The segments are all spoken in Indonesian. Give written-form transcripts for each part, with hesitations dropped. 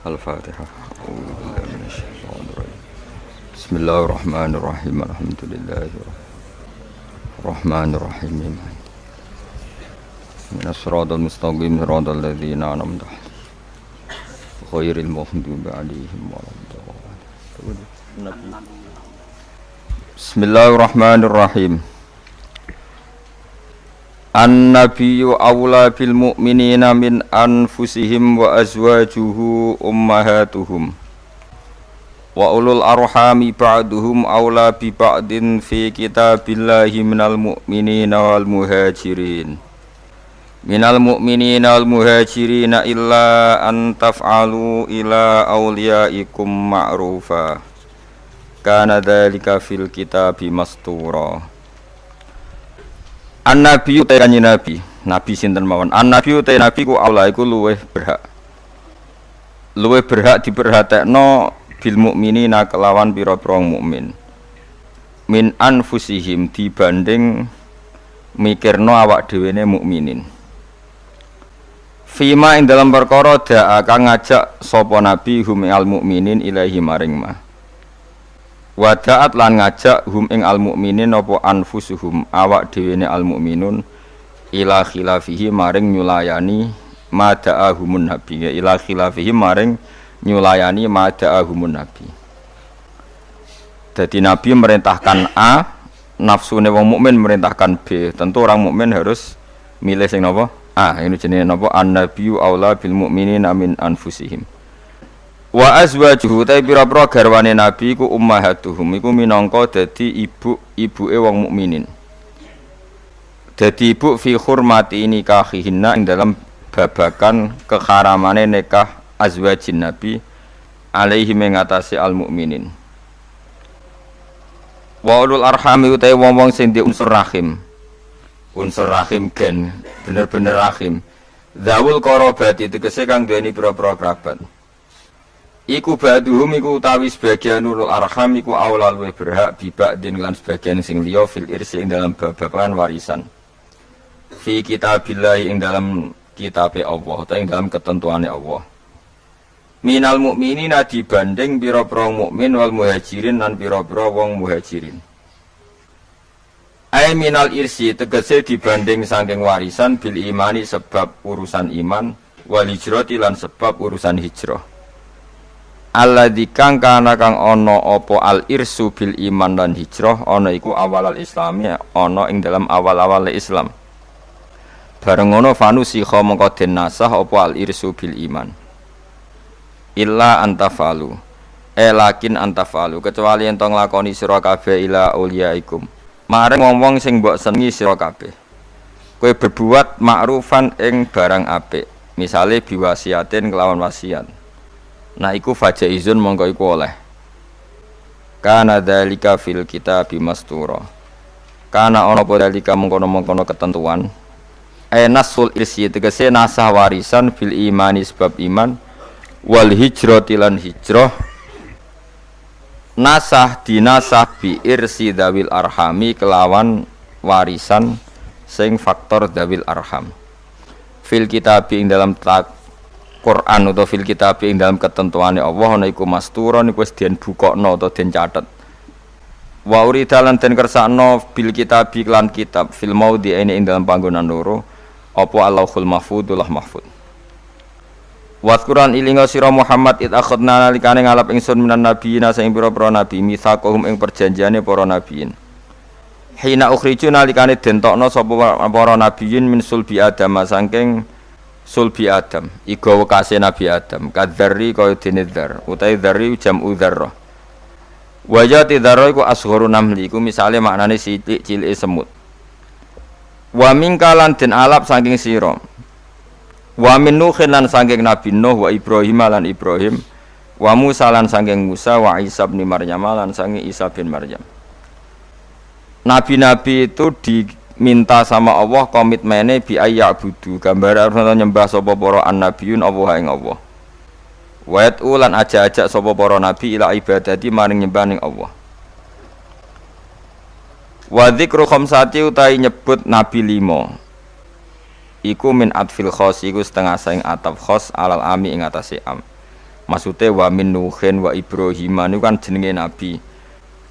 Al-Fatihah. Bismillahirrahmanirrahim. Alhamdulillahirrahmanirrahim. Minas siratal mustaqim siratal ladzina an'amta 'alaihim ghairil maghdubi 'alaihim waladdallin. Bismillahirrahmanirrahim. An-nabiyyu awla bil mu'minina min anfusihim wa azwajuhu ummahatuhum wa ulul arhami ba'duhum awla bi ba'din fi kitabillahi minal mu'minina wal muhajirin illa an taf'alu ila awliyaikum ma'rufa kana dzalika fil kitabi mastura. An-nabiyyu ta kanjeng nabi sinten mawon. An-nabiyyu ta nabi ku Allah iku luweh berhak diperhatekno bil mukminina kelawan pira-pira mukmin min anfusihim dibanding mikirno awak dhewene mukminin. Fima ing dalam perkara da'a kang ngajak sapa nabi hum al mukminin ilahi maring ma. Wada'at lan ngajak hum ing al mukminin apa anfusuhum awak dhewene al mukminun ila khilafihi maring nyulayani mada'ahumun nabi, ila khilafihi maring nyulayani mada'ahumun nabi. Jadi nabi merintahkan A, nafsune wong mukmin merintahkan B. Tentu orang mukmin harus milih sing napa? A. Ini jenenge napa? An-nabiyyu aula bil mukminina min anfusihim. Wa azwajuhu ta pira-pira garwane nabi iku ummahatuhum iku minangka dadi ibuke wong mukminin. Dadi ibu fi hurmati nikahihinna ing dalam babakan keharamane nikah azwajin nabi alaihi mengatasi al mukminin. Wa ulul arhami utai wong-wong sing di unsur rahim gen bener-bener rahim. Zawul qarabati tegese kang duweni pira-pira kerabat. Iku ba'duhum iku utawi sebagian ulul arham iku aula luwih berhak biba'din lan sebagian sing liya fil irsi ing dalam babakan warisan. Fi kitabillahi ing dalam kitabe Allah utawa ing dalam ketentuane Allah. Minal mukminina dibanding pira-pira mukmin wal muhajirin lan pira-pira wong muhajirin. Ai minal irsi tegese dibanding saking warisan bil imani sebab urusan iman wal hijrati lan sebab urusan hijrah. Alladzi kang kana kang ana apa al irsu bil iman lan hijrah ana iku awal al islami ana ing dalam awal-awal Islam. Bareng ngono fanusikha mongko den nasah apa al irsu bil iman. Illa antafalu. Lakin antafalu kecuali ento nglakoni sira kabeh ila auliyaikum. Maring wong-wong sing mbok senengi sira kabeh. Kowe berbuat ma'rufan ing barang apik. Misale biwasiatin kelawan wasiat. Nah iku fajaizun mongko iku oleh. Kana dzalika fil kitabi mastura. Kana ana apa dzalika mengkono-mengkono ketentuan. Nasul irsi tegese nasah warisan fil imani sebab iman wal hijrati lan hijrah. Nasah dinasah bi irsi dawil arhami kelawan warisan sing faktor dawil arham. Fil kitabi ing dalam Quran atau fil kitab ing dalam ketentuane Allah ana iku mastura niku wis den bukokno utawa den catet. Wa urida lan den kersakno bil kitab lan kitab fil maudi ing dalam panggonan loro apa Allahul mahfudullah mahfud. Wa Quran ilinga sira Muhammad id akhadna nalikane ngalap ingsun minan nabiyina sing pira-pira nabi mitsaqahum ing perjanjiane para nabiyin. Hina ukhriju nalikane den tokno sapa para nabiyin min sulbi Adam saking sulbi Adam, iku wekase Nabi Adam, kadzarri kaya dene dzar, utahe dzarri jam'u dzarrah. Wajati dzarrah iku asgharu namli, iku misale maknane cilik-cilike semut. Wa mingkalan den alap saking sira. Wa min Nuhin lan saking Nabi Nuh wa Ibrahim lan Ibrahim, wa Musa lan saking Musa wa Isa bin Maryam lan saking Isa bin Maryam. Nabi-nabi itu minta sama Allah komitmennya bi ayyabudu gambar arep nyembah sapa para annabiyun Allah ing Allah. Wa ulan aja-ajak sapa para nabi ila ibadati maring nyembah ning Allah. Wa dzikru khamsati utai nyebut nabi 5. Iku min atfil khos iku setengah saing ataf khos alal ami ing atase am. Maksudnya wa min Nuhin wa Ibrahim itu kan jenenge nabi,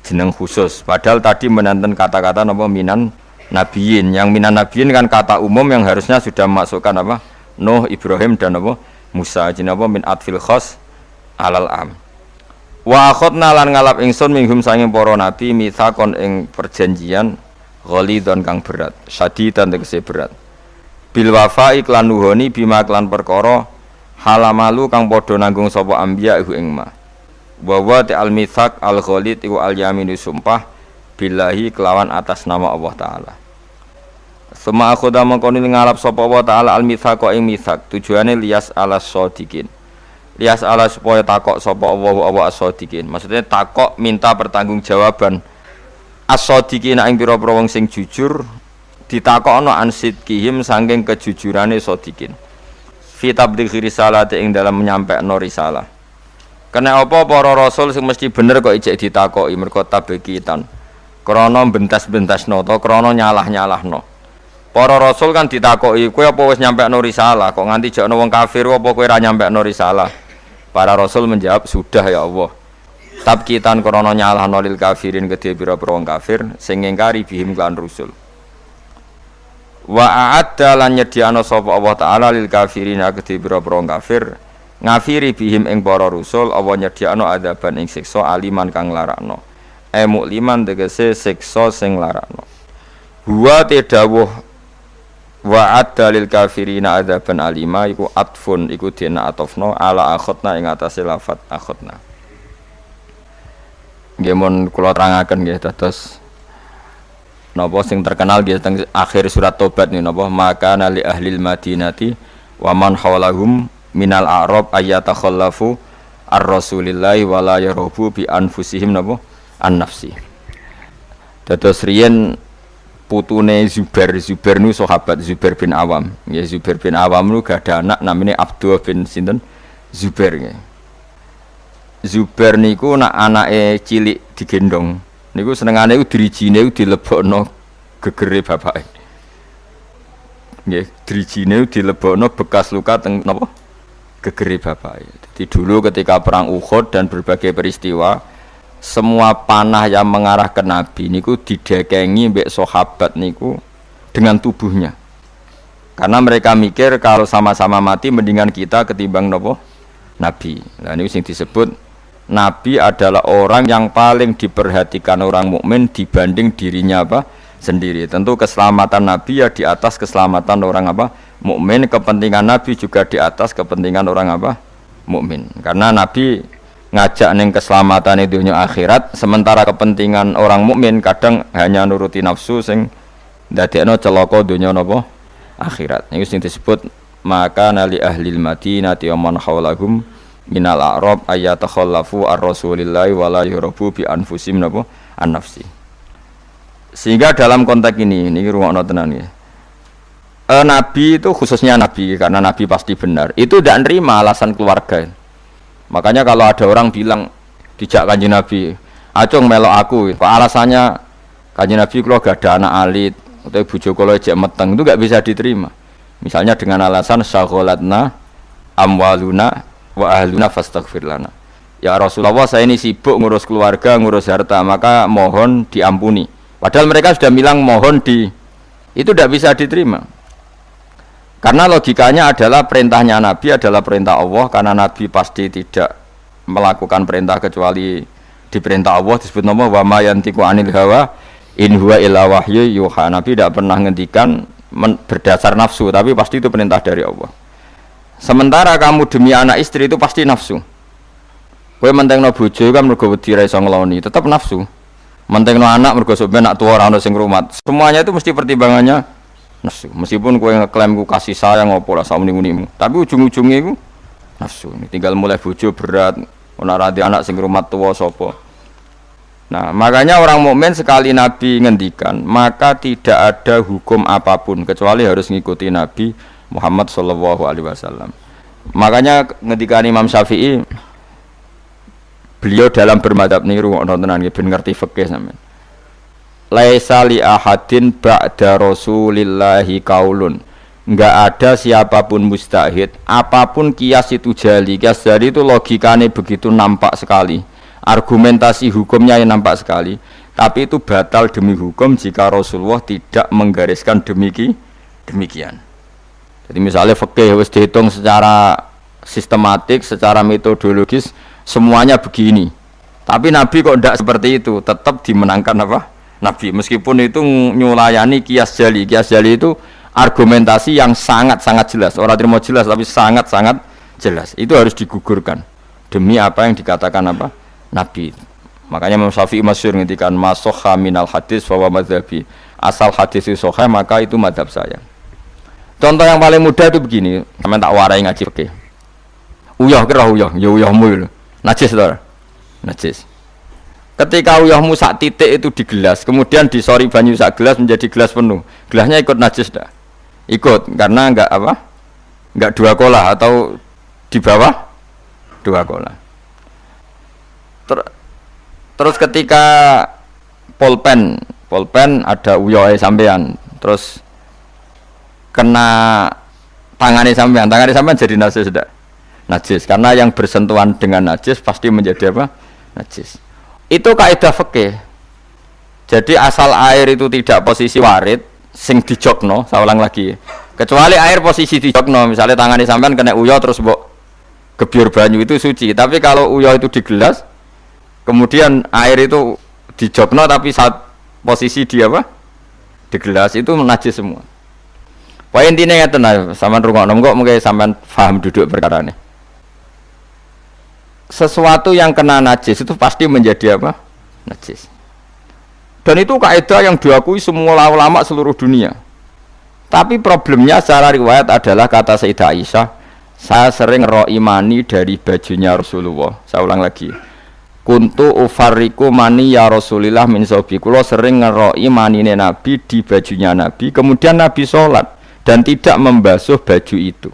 jeneng khusus. Padahal tadi menanten kata-kata napa minan nabiyin. Yang minan nabiyin kan kata umum yang harusnya sudah masukkan apa? Nuh, Ibrahim dan apa? Musa. Jeneng apa min atfil khos alal am. Wa akhadna lan ngalap ingsun minhum sanging para nabi mitsaqon ing perjanjian ghalidon kang berat, syadidan tegese berat. Bil wafa'i klan nuhoni bima klan perkara halamalu kang padha nanggung sapa anbiya iku ing ma. Wa wa ta'al mitsaq al ghalid iku al yaminu sumpah billahi kelawan atas nama Allah taala. Sema akhoda mangkoni ngalap sapa Allah taala al mitsaq ing mitsaq tujuane lias alas shodiqin. Lias ala supaya takok sapa Allah as-shodiqin. Maksudnya takok minta pertanggungjawaban as-shodiqin ing pira-pira wong sing jujur ditakokno ansidkihim saking kejujurane shodiqin. Fi tablighi risalati ing dalam menyampaikan risalah. Kena apa para rasul sing mesti bener kok ijek ditakoki mergo tabekitan. Krana bentas-bentasno to krana nyalah-nyalahno. Para rasul kan ditakoki, kowe apa wis nyampaikan risalah kok nganti jakno wong kafir apa kowe ora nyampaikan risalah? Para rasul menjawab, sudah ya Allah. Tabkitan krana nyalahno lil kafirin kedhe pira-pira wong kafir sing ngingkari bihim lan rusul. Wa a'adda lan nyediano sapa Allah taala lil kafirina kedhe pira-pira kafir ngafiri bihim ing para rusul Allah nyediano adaban ing siksa aliman kang larakno mukliman tegese siksa sing larakno huwa tedawuh wa a'adda lil kafirina adaban alima iku atfun iku dina atofno ala akhotna ing atase lafat akhotna nggih mun kula terangaken nggih dados napa sing terkenal di akhir surat Tobat nih napa maka nali ahlil madinati wa man hawlahum minal a'rab ayatakhallafu ar-rasulillahi wa la yarubu bi anfusihim napa an-nafsi. Dados riyen putune Zubair nu sahabat Zubair bin Awam. Ya Zubair bin Awam nu gadah anak namine Abdullah bin sinten Zubair nggih. Zubair niku nak anake cilik digendong niku senengane ku drijine dilebokno gegere bapake. Nggih, drijine dilebokno bekas luka teng napa? Gegere bapake. Jadi dulu ketika perang Uhud dan berbagai peristiwa, semua panah yang mengarah ke Nabi niku didekengi mbek sahabat niku dengan tubuhnya. Karena mereka mikir kalau sama-sama mati mendingan kita ketimbang napa? Nabi. Nah niku sing disebut Nabi adalah orang yang paling diperhatikan orang mukmin dibanding dirinya apa sendiri. Tentu keselamatan Nabi ya di atas keselamatan orang apa mukmin, kepentingan Nabi juga di atas kepentingan orang apa mukmin. Karena Nabi ngajak ning keselamatan dunia akhirat, sementara kepentingan orang mukmin kadang hanya nuruti nafsu sing ndadekno celaka dunia napa akhirat. Niku sing disebut maka nali ahlil madinati wa man hawlahum minal a'rab ayatakhallafu ar-rasulillahi wa la yurabu bi anfusim napa an-nafsi. Sehingga dalam konteks ini rungokno tenan ya. Nabi itu khususnya Nabi karena Nabi pasti benar. Itu tidak nerima alasan keluarga. Makanya kalau ada orang bilang dijak Kanjeng Nabi, "Acung melok aku." Alasannya Kanjeng Nabi kula gak ada anak alit atau bojo kula jek meteng itu enggak bisa diterima. Misalnya dengan alasan syaghalatna amwaluna wa ahluna fastaghfir lana. Ya Rasulullah, saya ini sibuk ngurus keluarga, ngurus harta, maka mohon diampuni. Padahal mereka sudah bilang mohon itu tidak bisa diterima. Karena logikanya adalah perintahnya Nabi adalah perintah Allah, karena Nabi pasti tidak melakukan perintah kecuali diperintah Allah, disebut nama wa ma yantiqu anil hawa in huwa illa wahyu yuha. Nabi tidak pernah ngendikan berdasar nafsu, tapi pasti itu perintah dari Allah. Sementara kamu demi anak istri itu pasti nafsu. Kowe mentengno bojo kan mergo wedi ra iso ngloni, tetap nafsu. Mentengno anak mergo sampe nak tuwa ora ono sing ngrumat. Semuanya itu mesti pertimbangannya nafsu. Meskipun kowe ngeklaim ku kasih sayang apa lah samuni-munimu, tapi ujung-ujungnya iku nafsu. Tinggal mulai bojo berat, ora radi anak sing ngrumat tuwa sapa. Nah, makanya orang mukmin sekali Nabi ngendikan, maka tidak ada hukum apapun kecuali harus ngikuti Nabi Muhammad sallallahu alaihi wasallam. Makanya ketika Imam Syafi'i beliau dalam bermadhab niru tenan nggih ben ngerti fikih sampean. Laisa li ahadin ba'da Rasulillahi qaulun Enggak ada siapapun mustahid, apapun kias itu jali. Kias jali itu logikanya begitu nampak sekali. Argumentasi hukumnya yang nampak sekali. Tapi itu batal demi hukum jika Rasulullah tidak menggariskan demikian. Jadi misalnya fikih wis dihitung secara sistematik, secara metodologis semuanya begini. Tapi Nabi kok tidak seperti itu, tetap dimenangkan apa? Nabi. Meskipun itu nyulayani kias jali. Kias jali itu argumentasi yang sangat-sangat jelas. Orang terima jelas tapi sangat-sangat jelas. Itu harus digugurkan demi apa yang dikatakan apa? Nabi. Makanya Imam Syafi'i masyhur ngendikan masokha minal hadis bahwa madhabi. Asal hadis itu sahih maka itu madhab saya. Contoh yang paling mudah itu begini, sampeyan tak warai ngaji fikih. Uyah kira uyah, ya uyahmu lho. Najis to. Najis. Ketika uyahmu sak titik itu di gelas, kemudian disori banyu sak gelas menjadi gelas penuh. Gelasnya ikut najis dah. Ikut karena enggak apa? Enggak dua kolah atau di bawah dua kolah. Terus ketika polpen ada uyohe sampean, terus kena tangannya sampean jadi najis tidak? Najis karena yang bersentuhan dengan najis pasti menjadi apa? Najis. Itu kaidah fikih. Jadi asal air itu tidak posisi warid sing dijokno, saya ulang lagi. Kecuali air posisi dijokno, misalnya tangannya sampean kena uyo terus mbok gebyur banyu itu suci. Tapi kalau uyo itu di gelas, kemudian air itu dijokno tapi saat posisi dia apa? Di gelas itu najis semua. Poin intinya ngeten sampean rungokno kok mungkin sampean paham duduk perkara ini. Sesuatu yang kena najis itu pasti menjadi apa? Najis. Dan itu kaidah yang diakui semua ulama seluruh dunia. Tapi problemnya secara riwayat adalah kata Sayyidah Aisyah, saya sering ngeroi mani dari bajunya Rasulullah. Saya ulang lagi. Kuntu ufarriku mani ya Rasulillah min sobi. Kulo sering ngeroi manine Nabi di bajunya Nabi. Kemudian Nabi sholat dan tidak membasuh baju itu.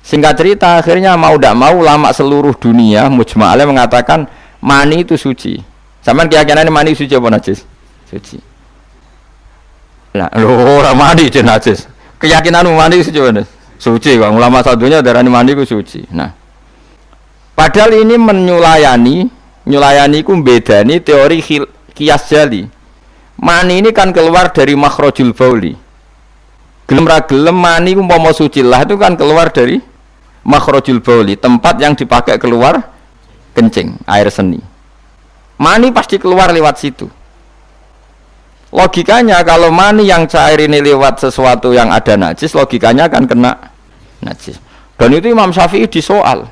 Singkat cerita akhirnya mau tidak mau ulama seluruh dunia mujma'alnya mengatakan mani itu suci. Sampeyan keyakinane mani suci apa najis? Suci. Lah ora mani itu najis. Keyakinanmu mani suci apa? Suci. Bang ulama sadunya darani mani itu suci. Nah. Padahal ini nyulayani ku bedani teori kias jali. Mani ini kan keluar dari makhrajul bauli. Gelem ra gelem mani umpama suci lah itu kan keluar dari makhrajul bauli, tempat yang dipakai keluar kencing, air seni. Mani pasti keluar lewat situ. Logikanya kalau mani yang cair ini lewat sesuatu yang ada najis, logikanya akan kena najis. Dan itu Imam Syafi'i disoal.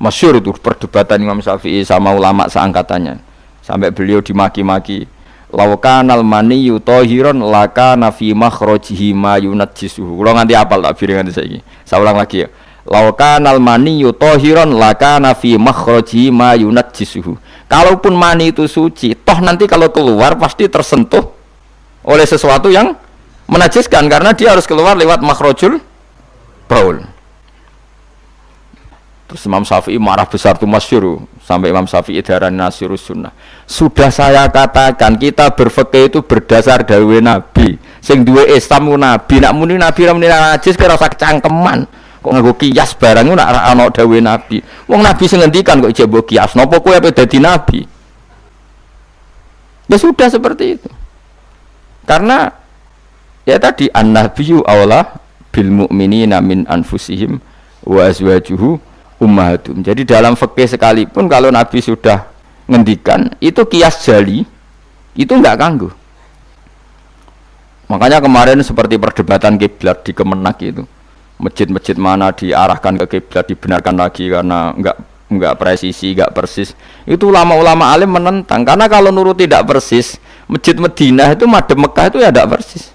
Masyhur itu perdebatan Imam Syafi'i sama ulama seangkatannya. Sampai beliau dimaki-maki. Laukanal mani yutahiron lakana fi makhrajihi ma yunajjisuhu. Kalau nganti apal tak biring nganti saiki. Saya ulang lagi ya. Laukanal mani yutahiron lakana fi makhrajihi ma yunajjisuhu. Kalaupun mani itu suci, toh nanti kalau keluar pasti tersentuh oleh sesuatu yang menajiskan karena dia harus keluar lewat makhrajul baul. Terus Imam Syafi'i marah besar tuh masyhur sampai Imam Syafi'i darani Nasirus Sunnah. Sudah saya katakan kita berfikih itu berdasar dawuh Nabi. Sing duwe Islam ku Nabi, nak muni Nabi ra muni najis kira sak cangkeman. Kok nganggo kias barang ku nak ana dawuh Nabi. Wong Nabi sing ngendikan kok ijek mbok kias. Napa kowe ape dadi nabi? Ya sudah seperti itu. Karena ya tadi an-nabiyyu aula bil mu'minina min anfusihim wa azwajuhu ummahatum. Jadi dalam fikih sekalipun kalau Nabi sudah ngendikan itu kias jali itu enggak ganggu. Makanya kemarin seperti perdebatan kiblat di Kemenak itu, masjid-masjid mana diarahkan ke kiblat dibenarkan lagi karena enggak presisi, enggak persis. Itu ulama-ulama alim menentang karena kalau nurut tidak persis, masjid Madinah itu madhep Mekah itu ya enggak persis.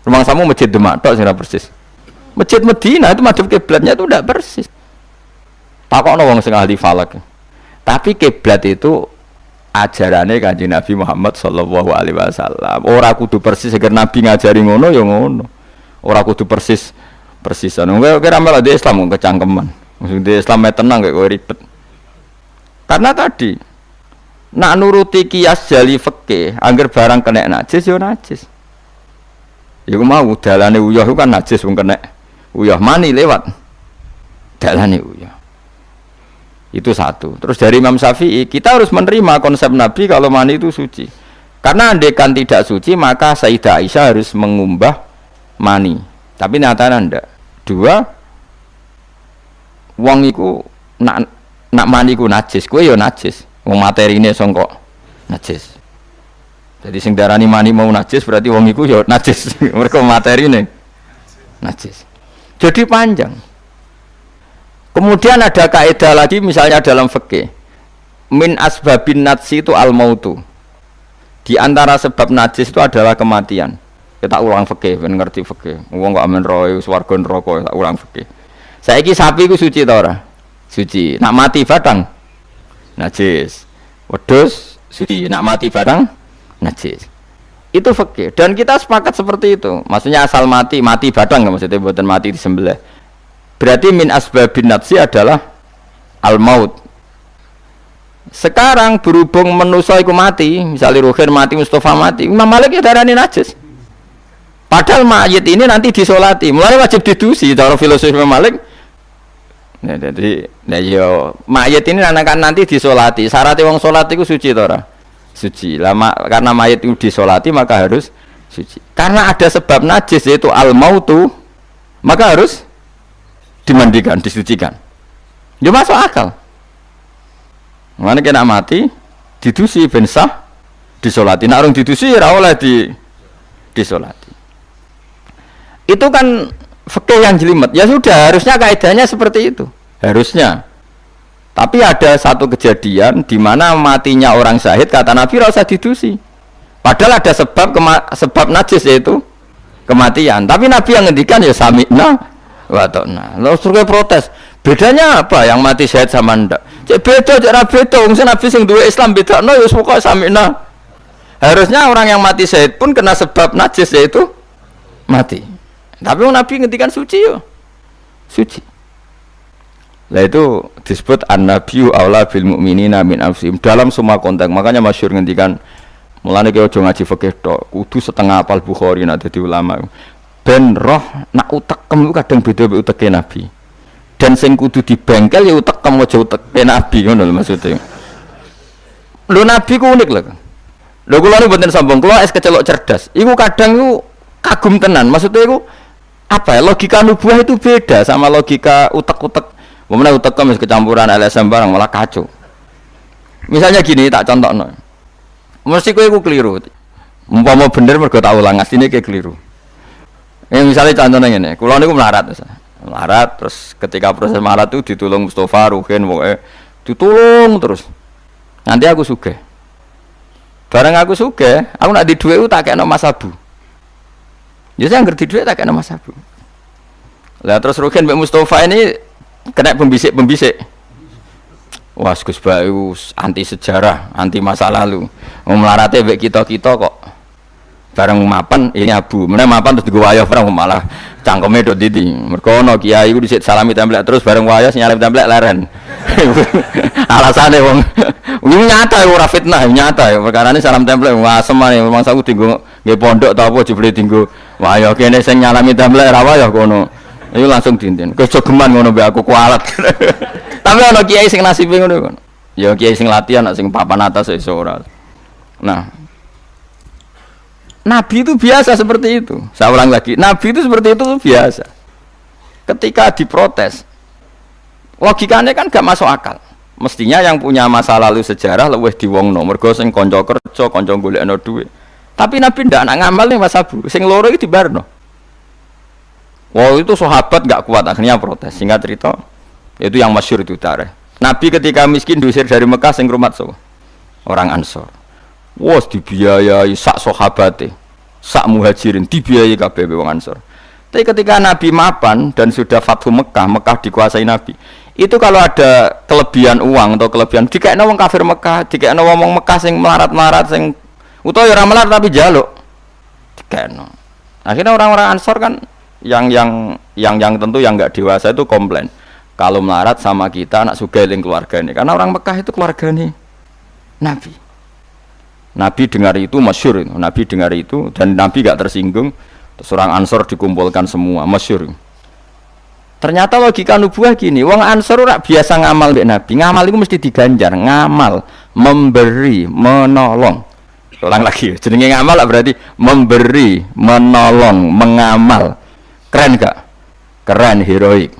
Rumah samu masjid Demak tok sing persis. Masjid Madinah itu madhep kiblatnya itu enggak persis. Takokno wong sing ahli falak. Tapi kiblat itu ajarane Kanjeng Nabi Muhammad sallallahu alaihi wasallam. Ora kudu persis agar Nabi ngajari ngono ya ngono. Ora kudu persisan. Kowe kira malah di Islam kecangkeman. Maksud di Islam tenang kayak kowe ribet. Karena tadi nak nuruti kias jali fikih, angger barang kena najis ya najis. Ya mau dalane uyah itu kan najis wong kena uyah mani lewat dalane uyah. Itu satu. Terus dari Imam Syafi'i kita harus menerima konsep Nabi kalau mani itu suci. Karena andekan tidak suci maka Sayyidah Aisyah harus mengumbah mani. Tapi nyatanya ndak. Dua, wong iku nak mani ku najis, kowe ya najis. Wong materine sangka najis. Jadi sing darani mani mau najis berarti wong iku ya najis. Mergo materine najis. Jadi panjang. Kemudian ada kaidah lagi misalnya dalam fikih. Min asbabin najsi itu al-mautu. Di antara sebab najis itu adalah kematian. Kita ulang fikih, ben ngerti fikih. Wong kok amen roe swarga neraka tak ulang fikih. Saiki sapi ku suci ta ora? Suci. Nak mati batang najis. Wedhus suci. Nak mati batang najis. Itu fikih dan kita sepakat seperti itu. Maksudnya asal mati batang maksudnya buatan mati disembelih. Berarti min asbabin najsi adalah al-maut. Sekarang berhubung manusia iku mati, misalnya Ruhin mati, Mustafa mati, Imam Malik ya darani najis. Padahal mayit ini nanti disolati, mulai wajib didusi. Cara filosofi Imam Malik, nah, jadi, mayit ini nanti disolati. Syaratnya wong solat itu suci tora, suci. Lama karena mayit itu disolati maka harus suci. Karena ada sebab najis yaitu al-mautu, maka harus dimandikan, disucikan. Ya masuk akal. Mana kena mati, didusi ben sah, disolati. Nak orang didusi ora oleh disolati. Itu kan fikih yang jelimet. Ya sudah, harusnya kaidahnya seperti itu. Harusnya. Tapi ada satu kejadian di mana matinya orang syahid kata Nabi ora usah didusi. Padahal ada sebab najis yaitu kematian. Tapi Nabi yang ngendikan ya sami'na wa ta'na. Lalu suruh protes. Bedanya apa yang mati syahid sama ndak? Cek beda, cek ra beda. Wong Nabi sing duwe Islam bedakno ya pokoke sami'na. Harusnya orang yang mati syahid pun kena sebab najis yaitu mati. Tapi Nabi ngendikan suci yo. Suci. Lah itu disebut an-nabiyyu aula bil mu'minina min anfusihim dalam semua konteks. Makanya masyhur ngendikan mulane ki aja ngaji fikih tok, kudu setengah apal Bukhari nek dadi ulama. Ben roh nak utekem ku kadang beda mek uteke Nabi. Dan sing kudu dibengkel ya utekem aja uteke Nabi ngono lho maksudnya. Lho Nabi ku unik lho. Lho kula niku mboten sombong, kula es kecelok cerdas. Iku kadang iku kagum tenan. Maksudnya iku apa ya? Logika nubuah itu beda sama logika utek-utek. Mana utekem wis kecampuran LSM barang malah kacau. Misalnya gini tak contohno. Mesti kowe iku keliru. Umpama bener mergo tak ulang asline ki keliru. Misalnya contohnya ngene, kula niku melarat. Melarat terus ketika proses melarat itu ditulung Mustafa, Ruhin, pokoke ditulung terus. Nanti aku sugih. Bareng aku sugih, aku nak di dhuwit tak kekno Mas Abu. Ya saya ngerti dhuwit tak kekno Mas Abu. Lah terus Ruhin mbek Mustafa ini kena pembisik-pembisik. Wah, Gus Bayu anti sejarah, anti masa lalu. Wong melarate mbek kita-kita kok bareng mapan ini Abu. Meneh mapan terus digo wayah perang malah cangkeme dok didi. Mergo ana kiai iku dhisik salami templek terus bareng wayah nyalip templek leren. Alasane wong nyata ora fitnah, nyata ya perkarane salam templek wasem ae memang saku dienggo nggih pondok ta apa jebule dienggo wayah kene sing nyalami templek ra wayah kono. Iku langsung dinten. Kejogeman ngono mbek aku kualat. Tapi ana kiai sing nasibe ngono kon. Ya kiai sing latihan nek sing papan atas iso ora. Nah, Nabi itu biasa seperti itu. Saya ulang lagi, Nabi itu seperti itu biasa. Ketika diprotes, logikanya kan gak masuk akal. Mestinya yang punya masa lalu sejarah luwih diwongno, mergo sing kanca kerja, kanca golekno dhuwit. Tapi Nabi ndak nak ngamal ning Mas Abu, sing loro iki dibarno. Wah, itu sahabat gak kuat akhirnya protes. Singkat cerita, itu yang masyhur itu tarikh. Nabi ketika miskin diusir dari Mekah sing rumat so, orang Ansor. Wah, dibiayai sak sahabate, sak muhajirin dibiayai kabeh wong Ansor. Tapi ketika Nabi mapan dan sudah Fathu Mekah, Mekah dikuasai Nabi. Itu kalau ada kelebihan uang atau kelebihan dikekno wong kafir Mekah, dikekno wong Mekah sing melarat-melarat sing utawa ora melarat tapi jaluk. Dikekno. Akhirnya orang-orang Ansor kan yang tentu yang enggak dewasa itu komplain. Kalau melarat sama kita anak sugih ning keluargane. Karena orang Mekah itu keluargane Nabi. Nabi dengar itu masyhur itu. Nabi dengar itu dan Nabi gak tersinggung. Terus orang Ansor dikumpulkan semua, masyhur. Ternyata logika nubuah gini, wong Ansor ora biasa ngamal mbek Nabi. Ngamal itu mesti diganjar, ngamal, memberi, menolong. Ulang lagi, jenenge ngamal berarti memberi, menolong, mengamal. Keren gak? Keren, heroik.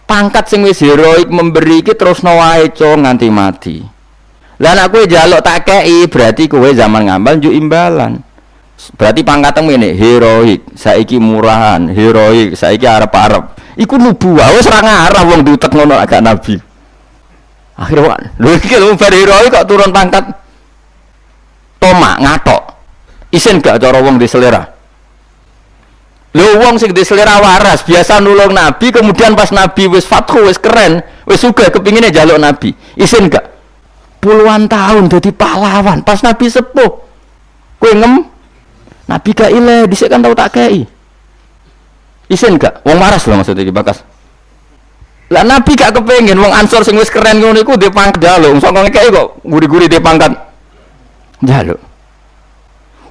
Pangkat sing wis heroik memberi iki terusno wae nganti mati. Lah nek kowe njaluk tak kei, berarti kowe zaman ngamal njuk imbalan. Berarti pangkatmu ini heroik, saiki murahan, heroik, saiki arep-arep. Iku nubuah, wis ora ngarah wong diutek ngono agak nabi. Akhirnya lho iki lho bar heroik kok turun pangkat. Tomak ngatok. Isin gak cara wong di selera. Lho wong sing di selera waras, biasa nulung nabi, kemudian pas nabi wis fathu, wis keren, wis sugih kepingine njaluk nabi. Isin gak? Puluhan tahun dadi pahlawan, pas nabi sepuh. Kowe ngem Nabi gak ile, dhisik kan tau tak kei. Isin gak? Wong waras lho maksudnya iki bakas. Lah Nabi gak kepengin wong Ansor sing wis keren ngono iku ndek pangkat njaluk, sok ngekeki kok guri-guri ndek pangkat njaluk.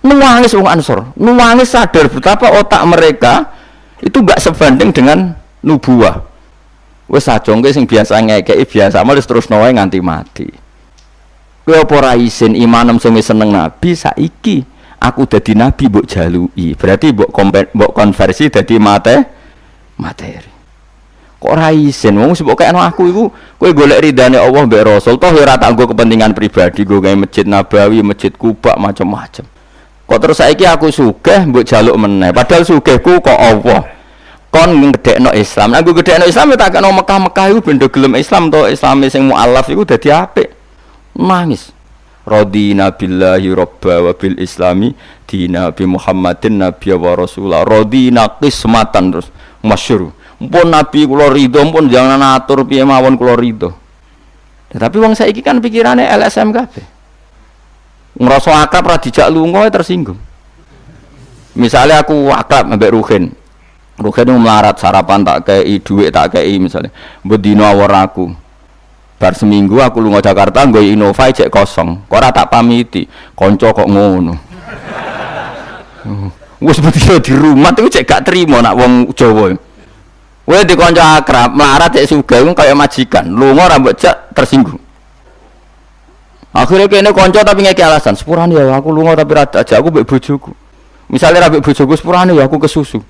Nuwangis wong Ansor, nuwangis sadar betapa otak mereka itu gak sebanding dengan nubuah. Wis sajongke sing biasa ngekeki biasa malah terus wae nganti mati. Kowe apa ora isin imanem sing wis seneng Nabi saiki? Aku dadi nabi mbok jaluki, berarti mbok konversi dadi materi. Kok ora isin wong mbok kayakno aku iku kowe golek ridane Allah mbek Rasul toh ora tak nggo kepentingan pribadi, nggo gawe masjid Nabawi, masjid Kuba macam-macam. Kok terus saiki aku sugih mbok jaluk meneh, padahal sugihku kok Allah. Kon ngedekno Islam. Aku gedekno Islam tak kena Mekah-Mekah iku ben gelem Islam to, Islame sing mualaf iku dadi apik. Nangis. Radina billahi robba wa bil islami dina bi Muhammadin nabiyya wa rasulah. Radina qismatan terus masyhur. Mpun nabi kula ridho, mpun jangan atur piye mawon kula ridho. Tapi wong saiki kan pikirane LSM kabeh. Ngrasa akrab ra dijak lunga tersinggung. Misalnya aku akrab ambek Ruhin. Ruhin melarat sarapan tak kei, duit tak kei misalnya. Mbok dina awor aku. Bar seminggu aku lunga Jakarta nggo Innova cek kosong. Kok ora tak pamiti. Kanca kok ngono. Wis betul di rumah itu cek gak terima nak wong Jawa. Kowe di kanca akrab melarat cek sugih kaya majikan. Lunga ora mbok cek tersinggung. Akhirnya kene kanca tapi ngeki alasan, sepurane ya aku lunga tapi ra ajak aku mbek bojoku. Misale ra mbek bojoku sepurane ya aku kesusu.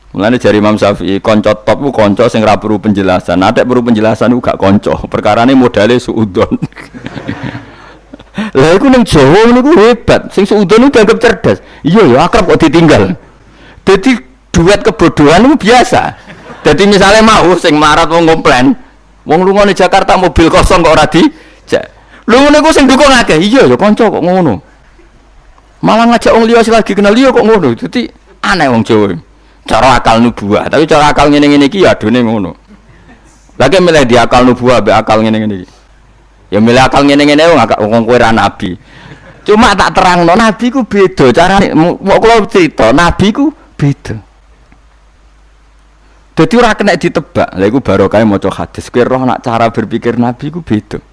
Mulane jari Imam Syafi'i, kanca top ku kanca sing ra perlu penjelasan. Nek perlu penjelasan ku gak kanca. Perkarane modale suudon. Lah iku ning Jawa niku hebat. Sing suudon itu dianggap cerdas. Iya ya akrab kok ditinggal. Dadi duet kebodohan itu biasa. Dadi misale mau sing marat wong komplain, wong lunga ning Jakarta mobil kosong kok ora dijak. Lho ngene ku sing dukung akeh. Iya ya kanca kok ngono. Malah ngajak wong liya lagi kenal liya kok ngono. Dadi aneh wong Jawa. Cara akal nubuah, tapi cara akal ngene-ngene iki ya adone ngono. Lagi milih di akal nubuah be akal ngene-ngene iki. Ya milih akal ngene-ngene wong kowe ra nabi. Cuma tak terangno nabi ku beda carane. Kok kula crita nabi ku beda. Dadi ora kena ditebak. Lha iku barokah maca hadis. Kowe roh nak cara berpikir nabi ku beda.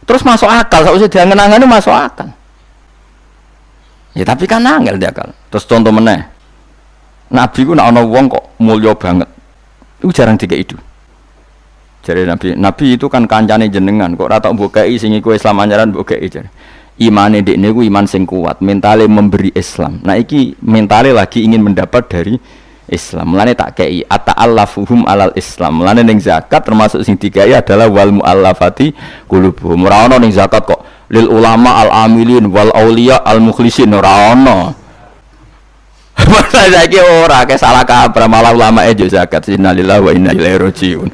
Terus masuk akal, sakwise diangen-angene masuk akal. Ya tapi kan angel dia akal. Terus contoh meneh. Nabi ku nak ana wong kok mulya banget. Iku jarang dikek itu. Jare Nabi itu kan kancane jenengan kok ora tak mbokeki sing iku Islam anyaran mbokeki jare. Imane dekne ku iman sing kuat, mentale memberi Islam. Nah iki mentale lagi ingin mendapat dari Islam. Mulane tak kei ata'allafuhum alal Islam. Mulane ning zakat termasuk sing dikai adalah wal muallafati qulubuhum. Ora ana ning zakat kok lil ulama al amilin wal auliya al mukhlisin ora ana. Masa saiki ora ke salah kaprah malah ulama e zakat innalillahi wa inna ilaihi rajiun.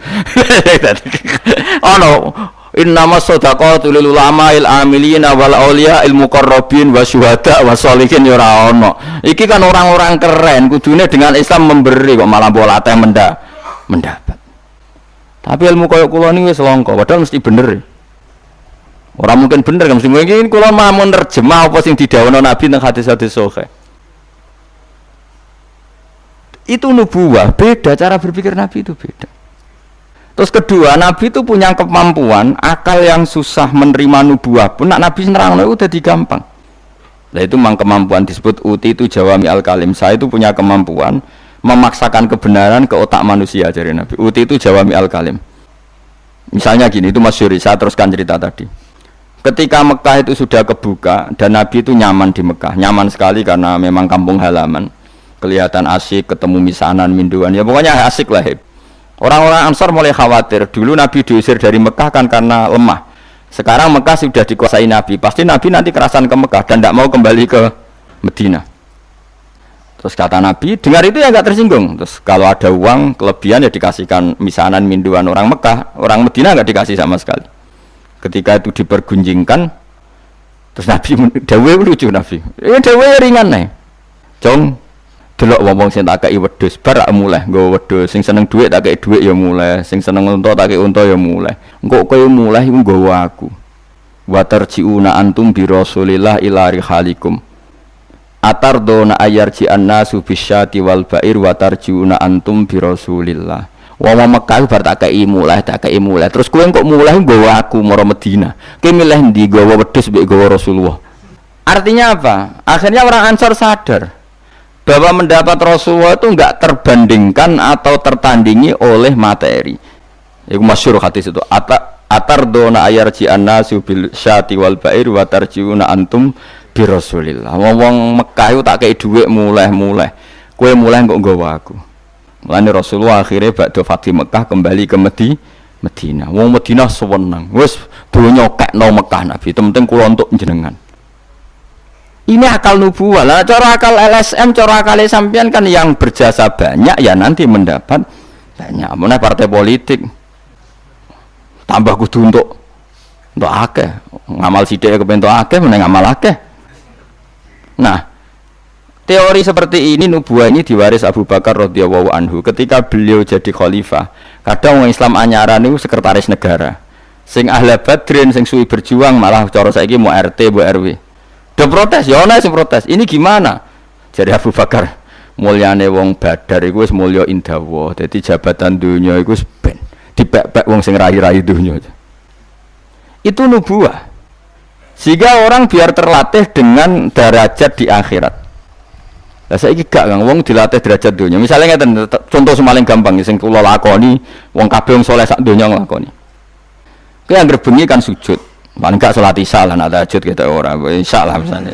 Ono innamas shadaqatu lil ulama il amilina wal auliya il muqarrabin wasyuhada wassolihin ya ora ono. Iki kan orang-orang keren kudune dengan Islam memberi kok malah bola teh mendapat. Tapi ilmu koyo kula niku wis langka padahal mesti bener. Ora mungkin bener kan mesti mungkin kula mau nerjemah apa sing didhawuhna Nabi teng hadis-hadis sahih. Itu nubuah, beda cara berpikir Nabi itu beda. Terus kedua, Nabi itu punya kemampuan akal yang susah menerima nubuah pun nak Nabi nerangno itu jadi gampang. Nah itu memang kemampuan disebut uti itu jawami al kalim. Saya itu punya kemampuan memaksakan kebenaran ke otak manusia dari Nabi. Uti itu jawami al kalim. Misalnya gini, itu masyhur, saya teruskan cerita tadi. Ketika Mekah itu sudah kebuka dan Nabi itu nyaman di Mekah, nyaman sekali karena memang kampung halaman, kelihatan asik, ketemu misanan, minduan, ya pokoknya asik lah. Orang-orang Ansar mulai khawatir. Dulu Nabi diusir dari Mekah kan karena lemah. Sekarang Mekah sudah dikuasai Nabi, pasti Nabi nanti kerasan ke Mekah dan tidak mau kembali ke Medina. Terus kata Nabi, dengar itu ya nggak tersinggung. Terus kalau ada uang kelebihan ya dikasihkan misanan minduan orang Mekah, orang Medina nggak dikasih sama sekali. Ketika itu dipergunjingkan, terus Nabi dawe lucu Nabi, dawe ringan nih, Jong, delok wong sing tak kei wedhus, bar mulai nggo wedhus, sing seneng dhuwit tak kei dhuwit ya mulai, sing seneng unta tak kei unta ya mulai. Engko kowe mulai iku nggawa aku. Wa tarjiuna antum bi Rasulillah ila rihalikum. Atardona ayarji annasu bisyati wal ba'ir wa tarjiuna antum bi Rasulillah. Wong Mekah bar tak kei mulai. Terus kowe kok mulai nggawa aku mara Madinah. Kowe milih ndi nggawa wedhus mbek nggawa Rasulullah. Artinya apa? Akhirnya orang Ansar sadar bahwa mendapat Rasulullah itu enggak terbandingkan atau tertandingi oleh materi. Iku masyhur hadis itu. Atardona ayarji annasu bil syati wal ba'ir wa tarjiuna antum bi Rasulillah. Wong Mekah itu tak kei dhuwit mulai. Kowe mulai kok nggawa aku. Mulane Rasulullah akhirnya badhe Fatih Mekah kembali ke Medina. Wong Medina seneng. Wis donya kekno Mekah Nabi. Penting kula untuk jenengan. Ini akal nubuwah lah, cara akal LSM, cara akal sampean kan yang berjasa banyak ya nanti mendapat banyak. Mana partai politik tambah kudu untuk akeh, ngamal sithik kepentok akeh, meneng ngamal akeh. Nah, teori seperti ini nubuwah ini diwaris Abu Bakar radhiyallahu anhu ketika beliau jadi khalifah. Kadang orang Islam anyaran itu sekretaris negara. Sing ahli badrin, sing suwi berjuang malah cara saiki mau RT, mau RW. Udah protes, ya ana sing protes. Ini gimana? Jadi Abu Bakar, mulyane wong Badar iku wis mulya indawa. Dadi jabatan dunya iku wis ben dipek-pek wong sing rai-rai dunya. Itu nubuwah. Sehingga orang biar terlatih dengan derajat di akhirat. Lah saiki gak Kang, wong dilatih derajat dunya. Misalnya ngeten, contoh semaling gampang sing kula lakoni, wong kabeh wong saleh sak donya nglakoni. Kowe anggere bengi kan sujud. Paling gak sholat isya lah, nak tahajud kita orang isya lah misalnya.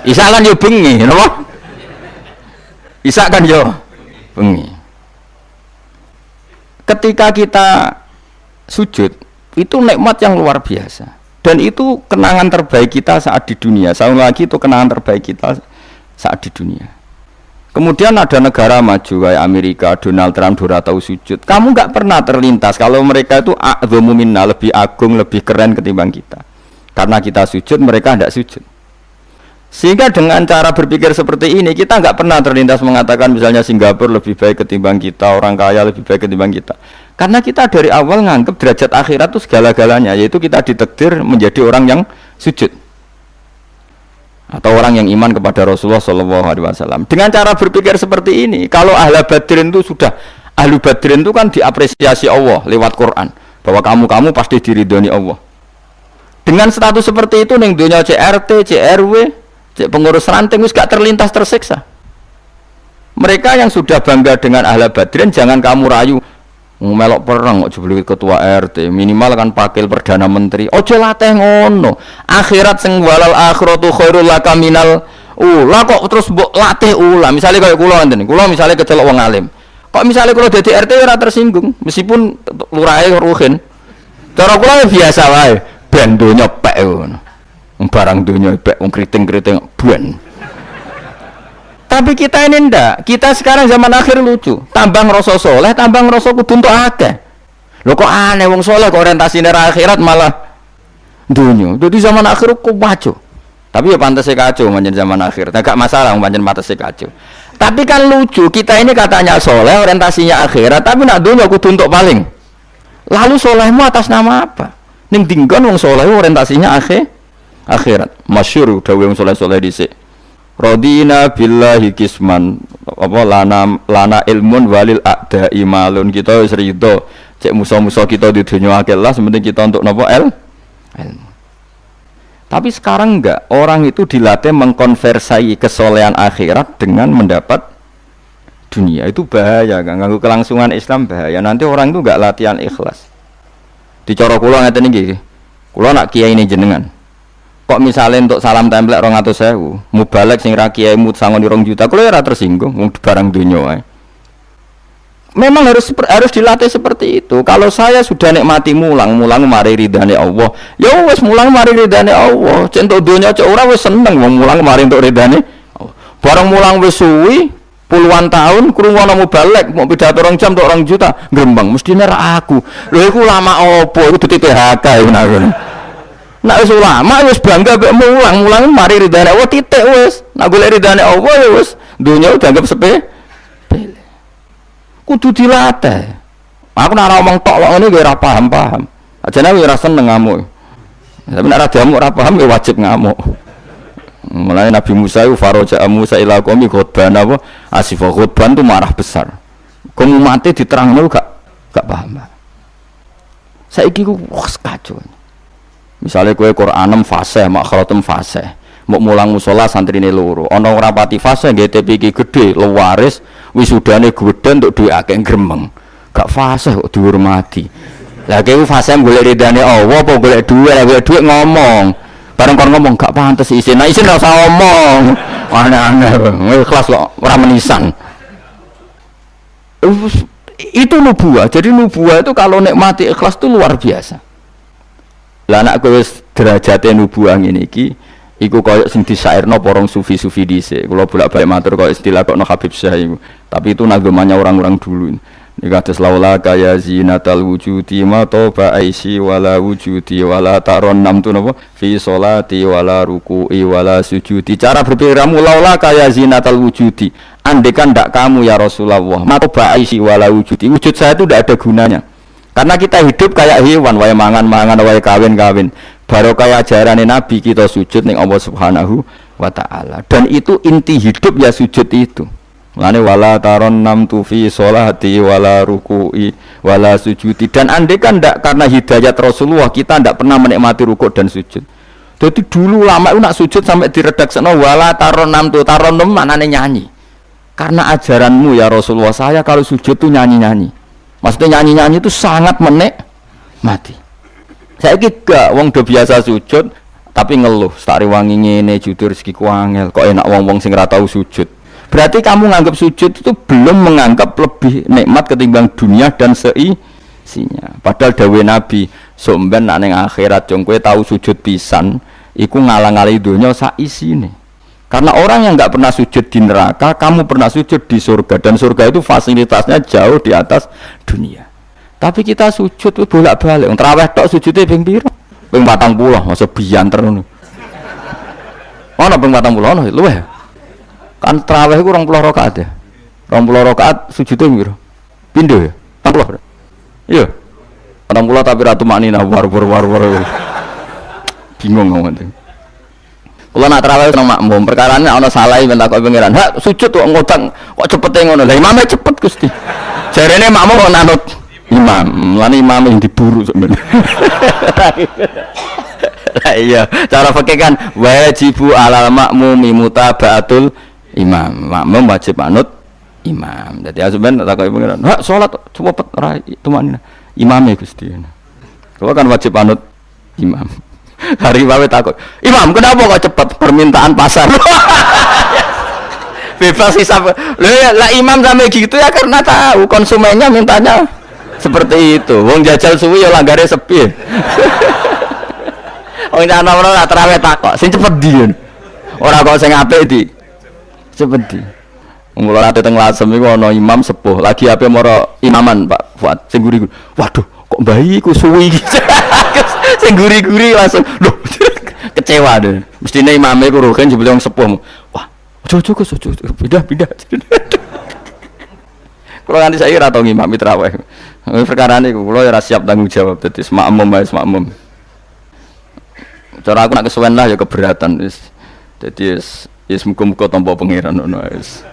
Isya kan yo bengi, kenapa? Isya kan yo bengi. Ketika kita sujud, itu nikmat yang luar biasa. Dan itu kenangan terbaik kita saat di dunia. Sekali lagi itu kenangan terbaik kita saat di dunia. Kemudian ada negara maju kayak Amerika, Donald Trump ora tahu sujud. Kamu nggak pernah terlintas kalau mereka itu a'dhamu minna, lebih agung, lebih keren ketimbang kita. Karena kita sujud, mereka tidak sujud. Sehingga dengan cara berpikir seperti ini, kita nggak pernah terlintas mengatakan misalnya Singapura lebih baik ketimbang kita, orang kaya lebih baik ketimbang kita. Karena kita dari awal nganggap derajat akhirat itu segala-galanya, yaitu kita ditakdir menjadi orang yang sujud. Atau orang yang iman kepada Rasulullah SAW. Dengan cara berpikir seperti ini, kalau ahli badrin itu sudah, ahli badrin itu kan diapresiasi Allah lewat Quran, bahwa kamu pasti diridhoni Allah. Dengan status seperti itu, neng dunia CRT, CRW, pengurus ranting, wis gak terlintas tersiksa. Mereka yang sudah bangga dengan ahli badrin, jangan kamu rayu. Melok perang kok jebul ketua RT, minimal kan pakil perdana menteri. Ojo latih ngono. Akhirat sing walal akhiratu khairul laka minal ula kok terus mbok latih ula. Misale kaya kula ngene, kula misale kecelok wong alim. Kok misale kula dadi RT ora tersinggung, meskipun lurahe ruhin. Cara kula biasa wae, ben donya pek ngono. Barang donya pek wong kriting-kriting ben. Tapi kita ini ndak, kita sekarang zaman akhir lucu, tambah ngerasa soleh, tambah ngerasa kudu entuk akeh. Lho kok aneh wong soleh kok orientasine akhirat malah dunya. Jadi zaman akhir kok kacau. Tapi ya pantasnya kacau manjen zaman akhir. Enggak masalah manjen pantasnya kacau. Tapi kan lucu, kita ini katanya soleh, orientasinya akhirat, tapi nak dunya kudu entuk paling. Lalu solehmu atas nama apa? Ning dinggon wong soleh orientasinya akhirat. Masyhur dawuh wong soleh-soleh dhisik. Radina billahi kisman apa lana ilmun walil a'da imalun. Kita wis rido cek musuh-musuh kita di dunia akhirat, sementing kita untuk napa ilmu. Tapi sekarang enggak, orang itu dilatih mengkonversi kesolehan akhirat dengan mendapat dunia. Itu bahaya kan, ganggu kelangsungan Islam bahaya. Nanti orang itu enggak latihan ikhlas. Dicara kula ngeten iki. Kula nak kiai ini jenengan. Kok misalnya untuk salam template 200.000, mubalek sing ra kiai mut sangon 2 juta, kula ora tersinggung wong barang dunya wae. Memang harus dilatih seperti itu. Kalau saya sudah nikmati mulang mari ridane Allah. Ya wis mulang mari ridane Allah. Centok donya cek ora wis seneng wong mulang mari entuk ridane Allah. Barang mulang wis suwi puluhan tahun krungono mubalek mau pidato 2 jam entuk 2 juta, grembang mestine ra aku. Lho iku lama opo? Iku dadi PHK ya ngono. Nek wis ulama wis bangga mek mulang mari ridane Allah titik wis. Nek golek ridane Allah ya wis donya dianggap sepele. Kudu dilatih. Aku nak ngomong tok kok ngene ora paham. Ajane ora seneng ngamuk. Tapi nek ora diamuk ora paham ya wajib ngamuk. Mulai Nabi Musa itu faraja Musa ila qaumi khutban apa asifah khutban itu marah besar. Kamu mati diterangno gak paham. Saiki ku kacau. Misalnya kowe Qur'anem fasih, makhratem fasih. Mbok mulang musala santrine loro. Ana ora pati fasih nggih TPK gede, lewaris, wisudane gedhe untuk duwe akeh gremeng. Gak fasih kok dihormati. Lah kowe fasih golek ridane Allah apa golek dhuwit, golek dhuwit ngomong. Bareng kon ngomong gak pantes isin. Nah isin ora usah ngomong. Aneh-aneh. Ikhlas kok ora menisan. Itu nubuah. Jadi nubuah itu kalau nikmati ikhlas itu luar biasa. Lah anak kowe wis derajate nubuah ngene iki iku koyo sing disairno porong sufi-sufi dhisik. Kula bolak-balik matur koyo istilah kok no Habib Syah iku. Tapi itu nagamanya orang-orang dulu. Nika atas laula kaya zinatal wujudi ma toba aisi wala wujudi wala taron nam tu napa fi sholati wala ruku'i wala sujudi. Cara berpikirmu laula kaya zinatal wujudi. Andekan ndak kamu ya Rasulullah ma toba aisi wala wujudi. Wujud saya itu ndak ada gunanya. Karena kita hidup kayak hewan, wae mangan-mangan, wae kawin-kawin. Baru kayak ajaran Nabi kita sujud ning Allah Subhanahu wa taala. Dan itu inti hidup ya sujud itu. Lane wala taron nam tu fi sholati wala ruku'i wala sujudi. Dan andai kan ndak karena hidayat Rasulullah kita ndak pernah menikmati rukuk dan sujud. Jadi dulu lama itu nak sujud sampai diredaksekno wala taron nam tu taron nam maknane nyanyi. Karena ajaranmu ya Rasulullah saya kalau sujud tuh nyanyi-nyanyi. Maksudnya nyanyi-nyanyi itu sangat menikmati. Saya gak wong do biasa sujud tapi ngeluh, stari wangi ngene jujur rezekiku angel. Kok enak wong-wong sing ora tau sujud. Berarti kamu nganggap sujud itu belum menganggap lebih nikmat ketimbang dunia dan seisinya. Padahal dawuh Nabi, somben nek ning akhirat jong kowe tau sujud pisan, iku ngalang-alangi donya sak isine. Karena orang yang enggak pernah sujud di neraka, kamu pernah sujud di surga dan surga itu fasilitasnya jauh di atas dunia. Tapi kita sujud itu bolak-balik. Wong traweh tok sujude ping pira? Ping 40, masa bianter ngono. Ono ping 40 ono luwih. Kan traweh iku 20 rakaat ya. 20 rakaat sujude piro? Pindho ya? 40. Iya. 40 tapi ratu maknina war. Bingung ngomong. Kalau nak terawih nang makmum, perkarane ana salah ben takok pengiran. Hak sujud kok ngutang kok cepete ngono. Lah imame cepet Gusti. Jarene makmum kok nanut imam. Lan imam yang diburu sebenarnya. Lah iya, cara fikih kan wajibu alal makmumi mutabaatul imam. Makmum wajib manut imam. Dadi asamben takok pengiran. Hak salat cepet ora tumanina. Imame Gusti. Kalau kan wajib manut imam. Hari bawe takut, Imam kenapa kok cepat permintaan pasar? Bebas hisap. Lah imam sampai gitu ya karena tahu konsumennya mintanya seperti itu. Wong jajal suwi ya langgare sepi. Wong ana-ana terawih takok, sing cepet ndi. Ora kok sing apik di. Cepet di. Mula ate teng Lasem iku ana imam sepuh, lagi ape mara imaman Pak Fuad sing guri. Waduh, kok bayi ku suwi iki. Sing guri-guri langsung loh kecewa deh. Mestine imame ku roken jebule wong sepuh. Wah, ojo pindah. Kalau nanti saya ora tau ngimami tarawih. Perkara niku kula ora siap tanggung jawab dadi makmum. Cara aku nak kesuwen lah ya keberatan wis. Dadi wis muga-muga tampa pangeran ngono wis.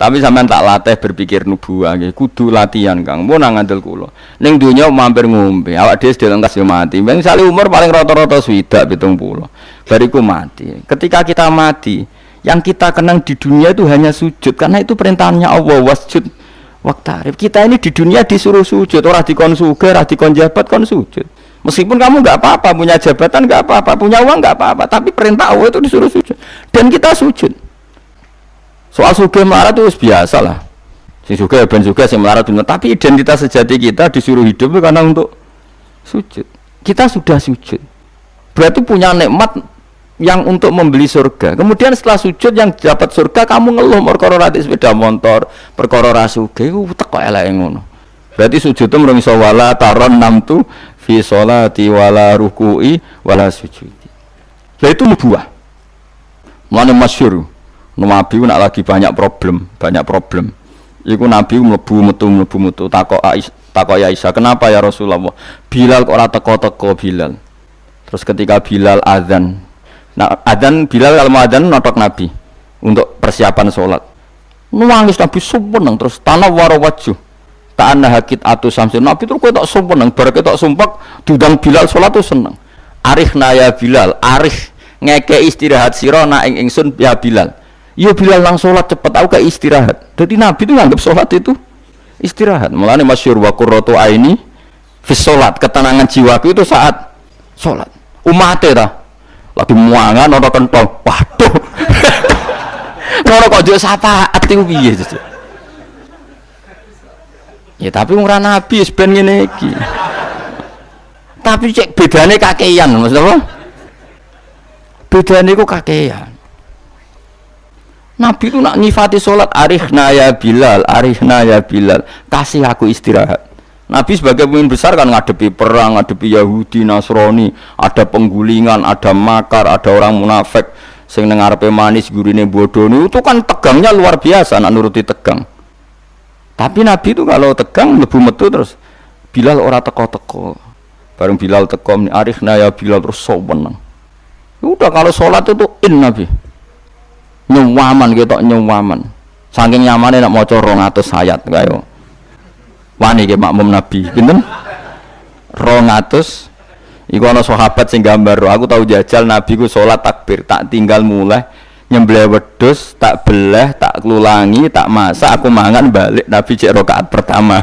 Tapi sampean tak latih berpikir nubuwah nggih, kudu latihan Kang. Mun nang ngandel kula. Ning donya mampir ngombe, awak dhewe sedhe lengkas yo mati. Ben sale umur paling rata-rata 70 70. Bariku mati. Ketika kita mati, yang kita kenang di dunia itu hanya sujud karena itu perintahnya Allah wasjud waqtarib. Kita ini di dunia disuruh sujud, ora dikon sugih, ora dikon jabat kon sujud. Meskipun kamu nggak apa-apa, punya jabatan nggak apa-apa, punya uang nggak apa-apa, tapi perintah Allah itu disuruh sujud dan kita sujud. Soal sugih melarat itu biasa lah. Si sugih ben sugih, si melarat benar. Tapi identitas sejati kita disuruh hidup karena untuk sujud. Kita sudah sujud. Berarti punya nikmat yang untuk membeli surga. Kemudian setelah sujud yang dapat surga kamu ngeluh perkara ra sepeda motor, perkara ra sugih ku teko eleke ngono. Berarti sujud itu mrung iso wala taron namtu fi sholati wala ruku'i wala sujudi. Lah itu nubuwah. Mulane masyhur Nabi nak lagi banyak problem. Iku Nabi mlebu metu takok ya Aisyah, "Kenapa ya Rasulullah? Bilal kok ora teko-teko Bilal?" Terus ketika Bilal azan. Nah, azan Bilal kalau mau azan notok Nabi untuk persiapan sholat. Nangis Nabi sumpeng terus tanah warawaju. Ta'anna hakit atu samsin. Nabi terus kowe tok sumpeng bar ketok sumpek diundang Bilal sholat tuh seneng. Arihna ya Bilal, arih ngeke istirahat sira nak ing ingsun ya Bilal. Ya Bilal lang sholat cepet aku kayak istirahat. Jadi Nabi itu nganggap sholat itu istirahat. Mulane masyhur wa qurratu aini fi sholat, ketenangan jiwaku itu saat sholat. Umate ta lagi muangan ana kentong. Waduh. Ngono kok yo syafaat iku piye itu. Ya tapi ora Nabi wis ben ngene iki. Tapi cek bedane kakean, maksud apa? Bedane ku kakean. Nabi itu nak nyifati sholat arihna ya Bilal, kasih aku istirahat. Nabi sebagai pemimpin besar kan ngadepi perang, ngadepi Yahudi, Nasrani, ada penggulingan, ada makar, ada orang munafik sing nang ngarepe manis gurine bodoh itu kan tegangnya luar biasa nak nuruti tegang. Tapi Nabi itu kalau tegang mlebu metu terus Bilal ora teko-teko. Bareng Bilal teko arihna ya Bilal terus soweneng. Udah kalau sholat itu Nabi. Nyawaman gitu, nyawaman. Saking nyamannya nak maca 200 ayat kaya. Wani ke makmum Nabi, pinten? 200. Iku ana sahabat sing gambar, aku tahu jajal Nabi ku salat takbir, tak tinggal mulai nyembelih wedhus, tak beleh, tak klulangi, tak masak, aku mangan balik Nabi cek rakaat pertama.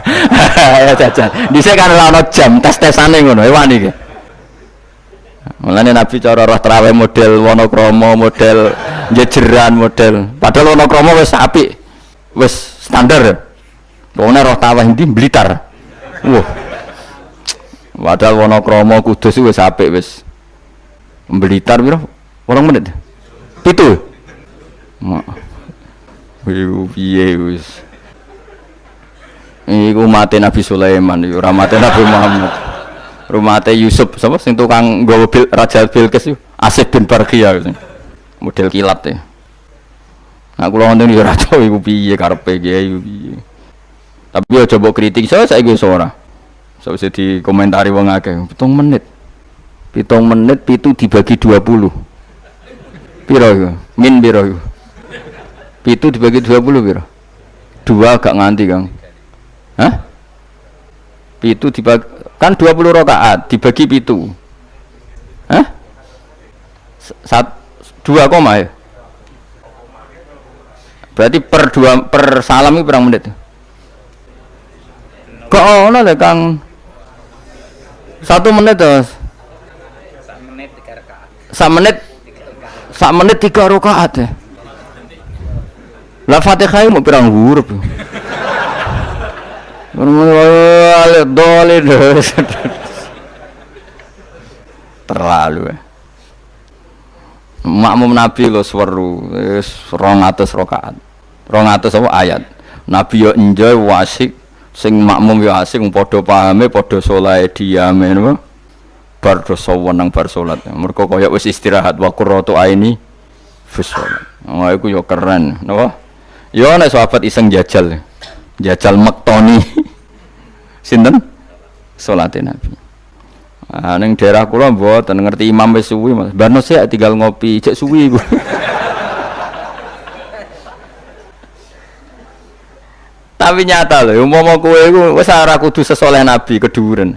Ya jajal. Dhisik kan ora ana jam tes-tesane ngono, wani ke. Mulane Nabi cara roh tarawih model Wonokrama, model jejeran, model. Padahal Wonokrama wis apik. Wis standar. Wong roh tarawih ndi Blitar. Wah. Padahal Wonokrama Kudus wis apik wis. Blitar piro? 8 menit. 7. Piye wis. Iku mate Nabi Sulaiman, ora mate Nabi Muhammad. Rumahnya Yusuf, siapa sing tukang nggawa Raja Bilqis itu Asif bin Barqiyah model kilat ya. Nah kula ngoten yo ora tau iku piye karepe iki piye. Tapi yo coba kritik saya saiki wis ora. Sawise dikomentari wong akeh 7 menit. 7 menit pitu dibagi 20. Piro iku? Min piro iku? Pitu dibagi 20 piro? 2 gak nganti, Kang. Hah? Pitu dibagi kan 20 rakaat dibagi 7. Hah? 2 koma ya? Berarti per salam itu berapa menit? Kok ono lho Kang? 1 menit terus. 1 menit 3 rakaat. 1 menit 3 rakaat ya. Lah Fatihah mau pirang huruf. Terlalu ya. Makmum Nabi lo seru 200 rakaat 200 apa ayat Nabi yo enjoy wasik sing makmum yo asik padha pahame padha saleh diame napa bar dosa wenang bar salat mergo kaya wis istirahat wa qurratu aini fi shalat. Oh iku yo keren napa yo nek sahabat iseng jajal mektoni sinten salate Nabi. Ning daerah kula mboten ngerti imam wis suwi Mas. Barno sik tinggal ngopi cek suwi iku. Tapi nyata loh, umpama kowe iku wis ora kudu sesoleh Nabi keduren.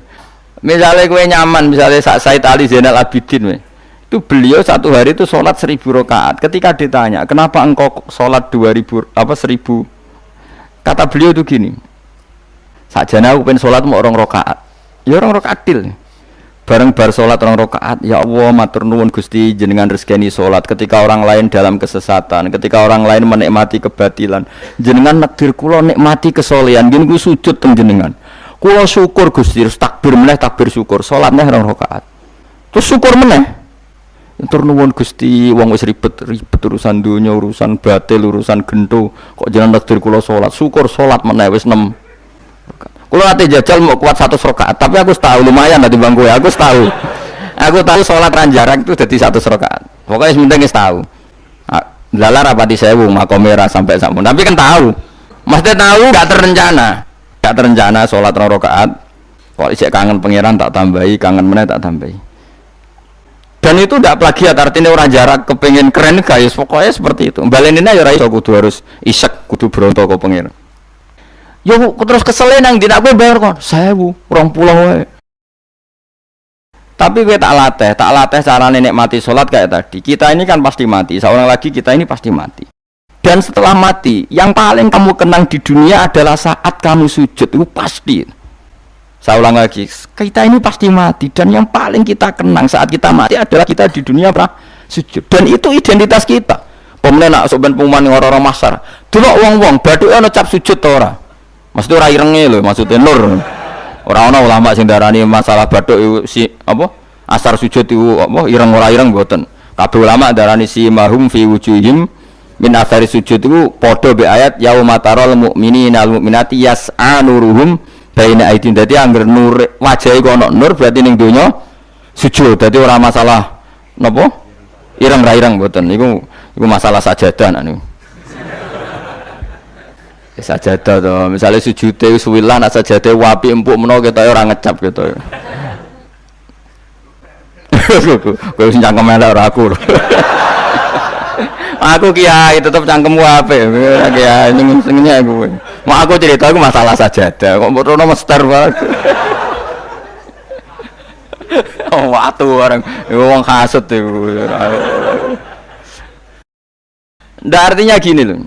Misalnya kowe nyaman, misalnya Said Ali Zainal Abidin, itu beliau satu hari itu sholat 1000 rakaat. Ketika ditanya, kenapa engkau sholat 1000 kata beliau itu gini. Sakjane aku pengen sholat mau 2 rakaat. Ya 2 rakaat til. Bareng bar sholat 2 rakaat, ya Allah matur nuwun Gusti jenengan rezekani sholat ketika orang lain dalam kesesatan, ketika orang lain menikmati kebatilan, jenengan nakdir kula nikmati kesolehan, gini gue sujud teng jenengan, kula syukur Gusti, terus takbir meneh takbir syukur, sholat meneh 2 rakaat, terus syukur meneh, matur nuwun Gusti, wong wis ribet urusan dunya, urusan batil, urusan gento, kok jenengan nakdir kula sholat, syukur sholat meneh wis 6. Kalau nanti jajal mau kuat 100 rakaat, tapi aku tahu lumayan nanti bangku ya, aku tahu sholat ranjarak itu jadi 100 rakaat. Pokoknya sementing tahu. Lala rapati sewu makomera sampai sampun, tapi kan tahu. Maksudnya tahu nggak terencana sholat 2 rakaat. Kalau isek kangen pangeran tak tambahi, kangen meneh tak tambahi. Dan itu tidak plagiat, artinya orang jarak kepengen keren guys, pokoknya seperti itu. Baleninnya ya raiso kudu harus isek, kudu beronto ke pangeran. Yo terus kesel nang dina kowe bayar kon 1000 20 wae. Tapi kowe tak latih carane nikmati salat kayak tadi. Kita ini kan pasti mati, seorang lagi kita ini pasti mati. Dan setelah mati, yang paling kamu kenang di dunia adalah saat kamu sujud, itu pasti. Saya ulang lagi, kita ini pasti mati dan yang paling kita kenang saat kita mati adalah kita di dunia sujud. Dan itu identitas kita. Pemenang nak soben pengumuman orang-orang masar. Delok wong-wong bathuke ana cap sujud ta ora? Maksudnya ora irenge lho, maksudnya nur. Ora ana ulama sing darani masalah bathuk si apa? Asar sujud iku apa ireng ora ireng mboten. Kabeh ulama darani si mahum fi wujuhim min athari sujud iku padha be ayat yauma taral mu'minina al mu'minati yas'a nuruhum baina aidin. Dadi angger nur wajahe kok ana nur berarti ning donya sujud. Dadi ora masalah napa? Ireng ra ireng mboten. Iku masalah sajadah niku. Sajadah to, misalnya sujude suwilan asa sajadah wapi empuk menawa kita ora ngecap gitu. Kowe sing cangkem elek ora aku. Aku kiai tetep cangkemmu apik. Kiai senengnya aku. Mau aku cerita aku masalah sajadah, kok merono mester banget. Oh, watu orang wong hasud iku. Ndak artinya gini loh.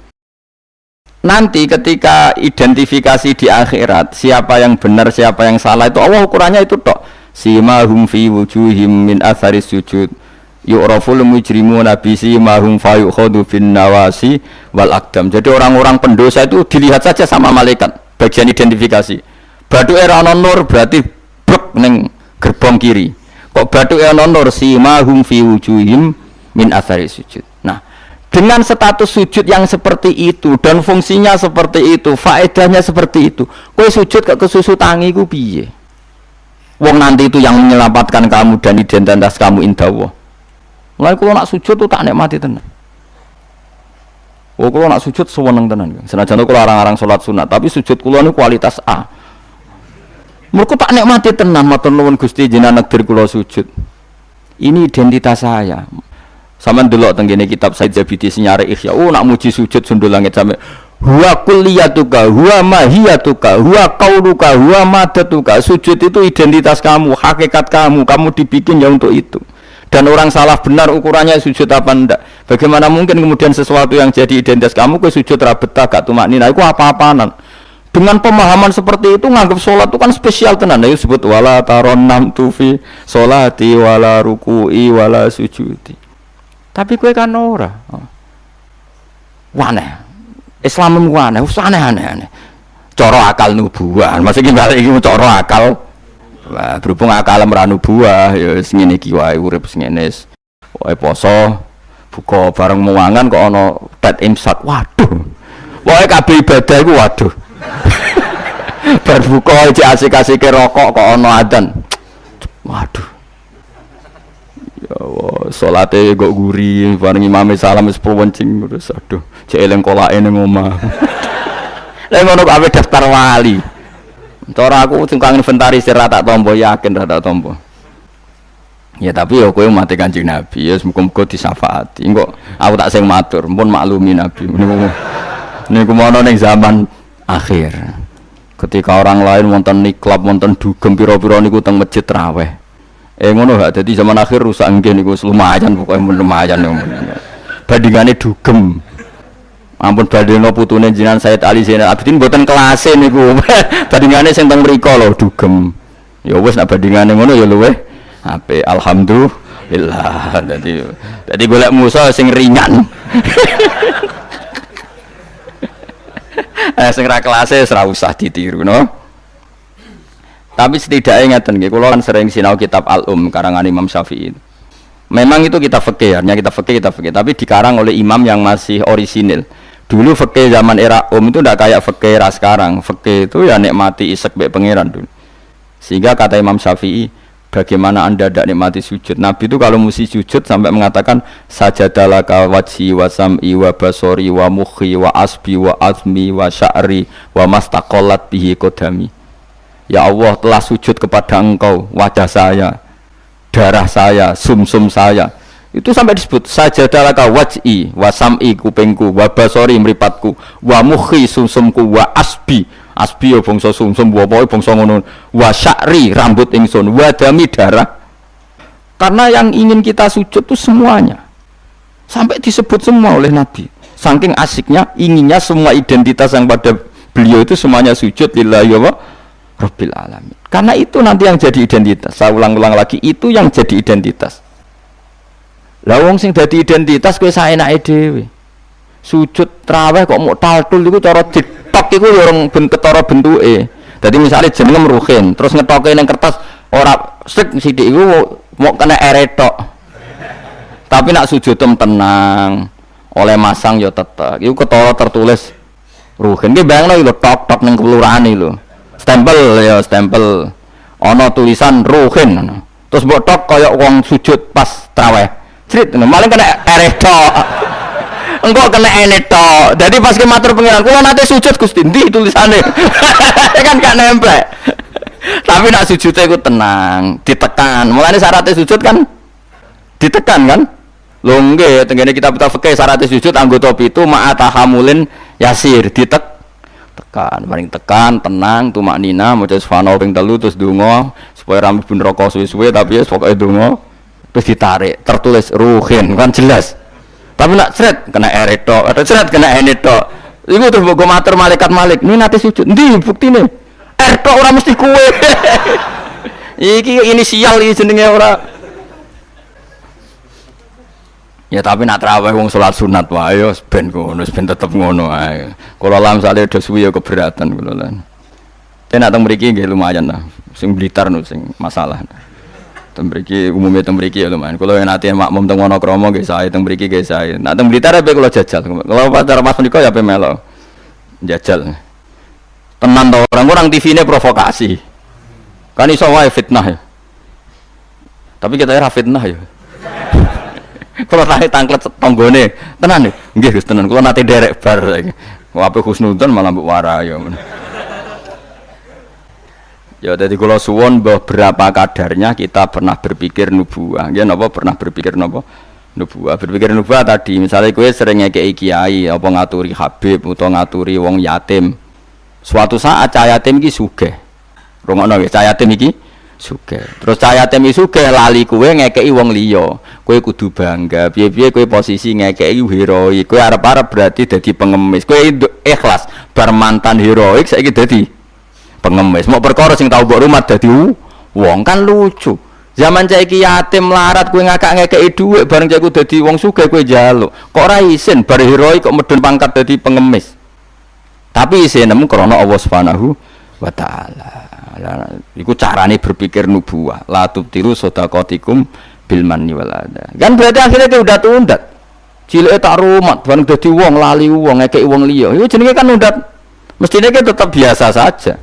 Nanti ketika identifikasi di akhirat siapa yang benar siapa yang salah itu Allah ukurannya itu tok. Simahum fi wujuhim min athari sujud yu'raful mujrimuna bi simahum fayukhadu bin nawasi wal aqdam. Jadi orang-orang pendosa itu dilihat saja sama malaikat bagian identifikasi. Bathuke ana nur berarti blek ning gerbong kiri. Kok bathuke ana nur simahum fi wujuhim min athari sujud. Nah, dengan status sujud yang seperti itu dan fungsinya seperti itu, faedahnya seperti itu, kowe sujud ke kesusu tangi ku piye? Wong nanti itu yang menyelamatkan kamu dan identitas kamu indah Allah. Mulai kalau nak sujud tuh tak nikmati tenan. Oh kalau nak sujud sewenang tenan. Senajan kalau orang-orang sholat sunat, tapi sujud kula ini kualitas A. Mereka tak nikmati tenan, matur nuwun Gusti jenengan negdir kula sujud. Ini identitas saya. Sampeyan delok teng kene kitab Said Zabidi Sinyare Ihya. Oh nak muji sujud sundul langit sampe huwa kulliyatuka, huwa mahiyatuka, huwa qauluka, huwa madatuka. Sujud itu identitas kamu, hakikat kamu dibikin ya untuk itu. Dan orang salah benar ukurannya sujud apa ndak. Bagaimana mungkin kemudian sesuatu yang jadi identitas kamu ke sujud ra betah gak tumaknina iku apa-apaanan. Dengan pemahaman seperti itu nganggap sholat itu kan spesial tenan. Ayo sebut wala taronam tufi sholati wala ruku'i wala sujudi. Tapi kowe kan ora. Waneh. Islam ku aneh, aneh-aneh. Cara akal nubuah. Maksudnya balik iki cara akal. Wah, berhubung akal ora nubuah ya wis ngene iki wae urip ngene. Wae poso, buka bareng muangan kok ana tet imsak. Waduh. Wae kabeh ibadah iku waduh. Bar buka iki asik-asike rokok kok ana adzan. Waduh. Ya Allah, salate kok guri bareng imame salam wis pewencing terus aduh, cek eling kolake ning omah. Lah ngono kabeh daftar wali. Cara aku sing kang inventarisir ra tak tampa yakin ra tak tampa. Ya tapi ya kowe mati Kanjeng Nabi ya muga-muga disyafaati. Engko aku tak sing matur, pun maklumi Nabi. Niku mono ning zaman akhir. Ketika orang lain wonten niklap, wonten dugem pira-pira niku teng masjid tarawih. Ngono gak dadi zaman akhir rusak nggih niku lumayan pokoke lumayan. Bandingane dugem. Ampun badheno putune jenengan Said Ali Zainal Abidin mboten kelase niku. Bandingane sing teng mriku lho dugem. Ya wis nek bandingane ngono ya luweh apik. Alhamdulillah. Dadi golek musuh sing ringan. Sing ra kelase ora usah ditiru no. Tapi setidaknya ngeten nggih kula kan sering sinau kitab karangan Imam Syafi'i. Memang itu kitab fikih, hanya kitab fikih, tapi dikarang oleh imam yang masih orisinil. Dulu fikih zaman era itu ndak kayak fikih era sekarang. Fikih itu ya nikmati isek mbek pangeran dulu. Sehingga kata Imam Syafi'i, bagaimana Anda tidak nikmati sujud? Nabi itu kalau mesti sujud sampai mengatakan sajadalaka wajhi wa sam'i wa basori wa mukhi wa asbi wa azmi wa sya'ri wa mastaqallat bihi qadami. Ya Allah, telah sujud kepada Engkau wajah saya, darah saya, sumsum saya. Itu sampai disebut sajadalaka wajhi wa sam'i kupingku wa basori mripatku wa mukhi sumsumku wa asbi ya bangsa sumsum wa pokoke bangsa ngono wa sya'ri rambut ingsun wa dami darah. Karena yang ingin kita sujud itu semuanya sampai disebut semua oleh Nabi. Saking asiknya inginnya semua identitas yang pada beliau itu semuanya sujud lillahi wa rabbil alamin. Karena itu nanti yang jadi identitas. Saya ulang-ulang lagi, itu yang jadi identitas. Lah wong sing dadi identitas kowe saenake dhewe. Sujud traweh kok mok taltul iku cara ditok iku ya orang ketara bentuke. Dadi misale jeneng Ruhin, terus ngetoke ning kertas ora sik sithik iku mok kena eretok. Tapi nak sujud tenang, oleh masang ya tetek. Iku ketara tertulis Ruhin. Ki bayangno lho tok-tok ning kelurahan iki lho. Stempel. Ana tulisan Ruhin. Terus mbok tok kaya wong sujud pas traweh. Crit, malah kena eretok. Engkau kena enetok. Jadi pas ke matur pengiran, kula nate sujud Gusti, ndi tulisane. Kan gak nempel. Tapi nak sujudnya iku tenang, ditekan. Mulane syaratnya sujud kan ditekan kan? Lho nggih, tengene kitab-kitab fikih syaratnya sujud anggota pitu ma'atahamulin yasir, tekan, paling tekan, tenang, tumaknina, maca subhanallah ping 3 terus donga supaya rambut ben rokok suwe-suwe tapi ya pokoke donga. Terus ditarik, tertulis Ruhin, kan jelas. Tapi nak seret kena eretok, atau seret kena enetok. Iku terus mbok matur malaikat Malik, ini nanti sujud. Ndi buktine? Eretok ora mesti kuwe. Iki inisial iki jenenge ora. Ya tapi nak traweh wong salat sunat wae ya ben ngono, ben tetep ngono ae. Kula lam sale do suwi ya keberatan kula lan. Tenak teng mriki nggih lumayan lah. Sing Blitar no sing masalah. Teng mriki umume teng mriki ya lumayan. Kula yen ate makmum teng Wonokromo nggih sae, teng mriki nggih sae. Nak teng Blitar ape kula jajal. Kalau pacar Mas menika ya ape melo. Jajal. Tenan to orang-orang TV-ne provokasi. Kan iso wae fitnah ya. Tapi kita ora fitnah ya. Kalau nate tangklet tanggone, tenan nggih Gus tenan. Kula nate derek bar saiki. Ape husnudzon malah mbok warai ya. Ya jadi kalau suwon berapa kadarnya kita pernah berpikir nubuah. Ya napa pernah berpikir napa? Nubuah. Berpikir nubuah tadi misalnya kowe sering ngekeki kiai apa ngaturi habib utawa ngaturi wong yatim. Suatu saat cah yatim iki sugih. Rungokno nggih, cah yatim iki sugih. Terus cah yatim iki sugih lali kowe ngekeki wong liya. Kowe kudu bangga. Piye-piye kowe posisi ngekeki heroik. Kowe arep-arep berarti dadi pengemis. Kowe ikhlas bar mantan heroik saiki dadi pengemis. Mau perkara sing tau mbok rumah dadi wong kan lucu. Zaman saiki yatim larat kowe ngekeki dhuwit bareng cah iku dadi wong sugih kowe njaluk. Kok ora isin bar heroik kok medun pangkat dadi pengemis. Tapi isin nemu krana Allah Subhanahu wa taala. Iku carane berpikir nubuwah. La tubtiru shadaqatikum bil manni wal adha. Kan berarti akhirnya dia udah tundat. Cileke tak rumat bareng dadi wong lali wong ngekeki wong liya. Iku jenenge kan undat. Mestine ki tetap biasa saja.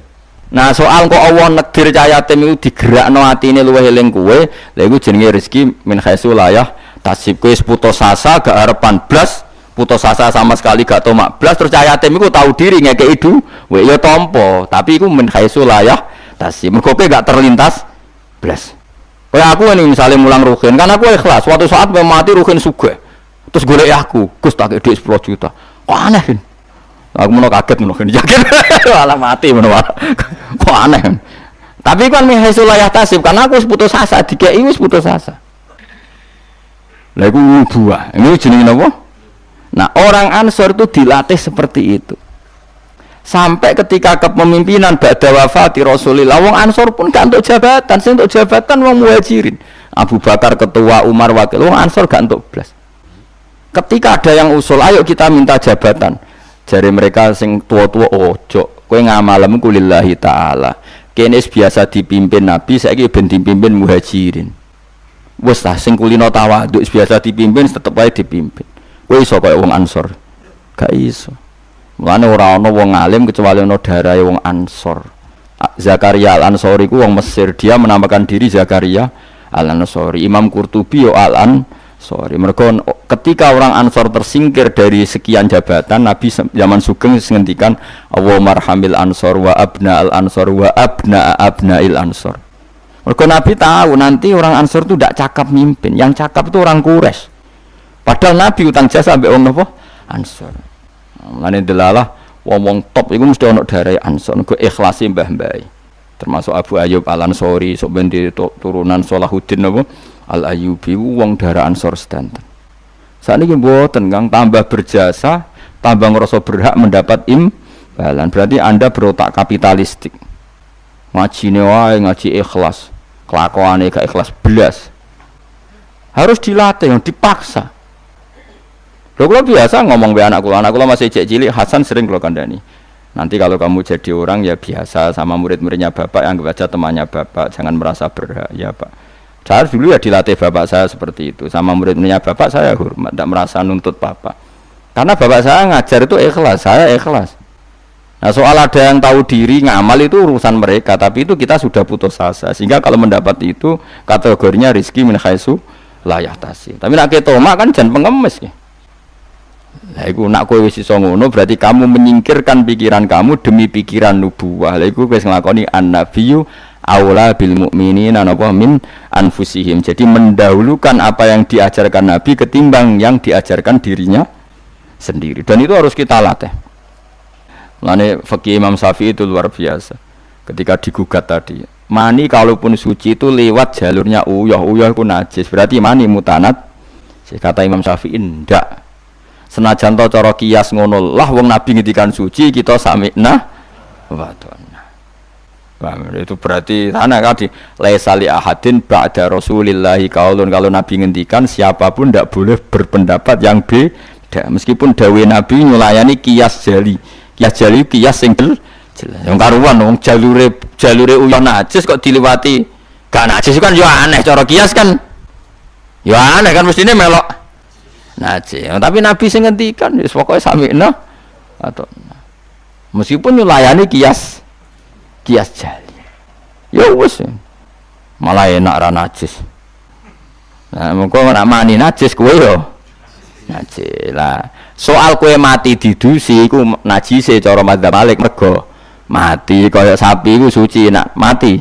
Nah soal kok Allah nekdir cah yatim itu digerakno atine luwih eling kowe, lha iku jenenge rezeki min khaisu layah tasib kowe putus asa gak arepan blas, putus asa sama sekali gak tomak blas terus cah yatim iku tahu diri ngekeki dhuwit ya tampa, tapi iku min khaisu layah tasib. Mergo kowe gak terlintas blas. Kayak aku ini misalnya mulang Ruhin, kan aku ikhlas, suatu saat mati Ruhin sugih. Terus golek aku, Gus tak dhuwit 10 juta. Kok aneh kan? Aku mau kaget mau yakin malah mati mau kok aneh. Tapi kan mihaisul layah tasib karena aku putus asa, dikei wis putus asa. Lah iku buah. Ini jenenge napa? Nah, orang Ansor itu dilatih seperti itu. Sampai ketika kepemimpinan ba'da wafati Rasulillah, wong Ansor pun gak untuk jabatan, sing untuk jabatan wong Muhajirin. Abu Bakar ketua, Umar wakil, wong Ansor gak untuk blas. Ketika ada yang usul, ayo kita minta jabatan. Jari mereka sing tua-tua ojo, kowe ngamalem kulillahi taala. Kene biasa dipimpin Nabi, saiki ben dipimpin Muhajirin. Wes lah sing kulino tawadhu biasa dipimpin tetep wae dipimpin. Kowe iso kaya wong Ansor. Gak iso. Mulane ora ana wong alim kecuali ana darahe wong Ansor. Zakaria Al-Ansori ku wong Mesir, dia menamakan diri Zakaria Al-Ansori. Imam Qurtubi yo Al-Ansori. Mergo ketika orang Ansor tersingkir dari sekian jabatan, Nabi zaman Sugeng ngendikan Allahumma arhamil Ansor wa abna al-Ansor wa abna abnail Ansor. Mergo Nabi tahu nanti orang Ansor itu tidak cakap mimpin, yang cakap itu orang Quraisy. Padahal Nabi utang jasa ambek wong napa? Ansor. Mulane delalah wong top iku mesti ana darai Ansor, go ikhlasi mbah-mbah. Termasuk Abu Ayyub Al-Ansori, sok ben turunan Salahuddin napa? Al-Ayyubi wong darah Ansor sedanten. Sakniki mboten Kang, tambah berjasa, tambah ngerasa berhak mendapat imbalan. Berarti Anda berotak kapitalistik. Ngajine wae ngaji ikhlas, kelakuane gak ikhlas belas. Harus dilatih, dipaksa. Lho kula biasa ngomong be anak kula masih cilik, Hasan sering kula kandhani. Nanti kalau kamu jadi orang ya biasa sama murid-muridnya Bapak, anggap aja temannya Bapak, jangan merasa berhak ya Pak. Saya dulu ya dilatih Bapak saya seperti itu, sama murid-muridnya Bapak saya hormat, tidak merasa nuntut Bapak. Karena Bapak saya ngajar itu ikhlas, saya ikhlas. Nah soal ada yang tahu diri ngamal itu urusan mereka, tapi itu kita sudah putus asa. Sehingga kalau mendapat itu kategorinya rizki min khaisu la yahtasi. Tapi nak ketoma kan jangan pengemis ya. Lah iku nak kowe wis iso ngono berarti kamu menyingkirkan pikiran kamu demi pikiran nubuwah. Lah iku wis nglakoni an-nabiyyu aula bil mukminina napa min anfusihim. Jadi mendahulukan apa yang diajarkan Nabi ketimbang yang diajarkan dirinya sendiri. Dan itu harus kita latih. Mulane fikih Imam Syafi'i itu luar biasa. Ketika digugat tadi, mani kalaupun suci itu lewat jalurnya uyah itu najis. Berarti mani mutanat. Kata Imam Syafi'i ndak. Senajan to cara kias ngono lah wong Nabi ngendikan suci kita sami'na wa ta'na. Itu berarti ana kadi laisa li ahadin ba'da Rasulillahi qaulun, kalau Nabi ngendikan siapapun ndak boleh berpendapat yang beda meskipun dawuh Nabi nyulayani kias jali. Kias jali kias sing jelas. Yang karuan wong jalure uyah najis kok diliwati gak najis kan yo aneh cara kias kan. Yo aneh kan mestine melok najis. Tapi Nabi sing ngendikan wis pokoke sami'na atau meskipun nyulayani kias jali. Ya wis. Malah enak ra najis. Nah, mengko nek mani najis kowe yo najis. Lah, soal kowe mati didusi iku najise cara madzhab Malik mergo mati kaya sapi iku suci, nak mati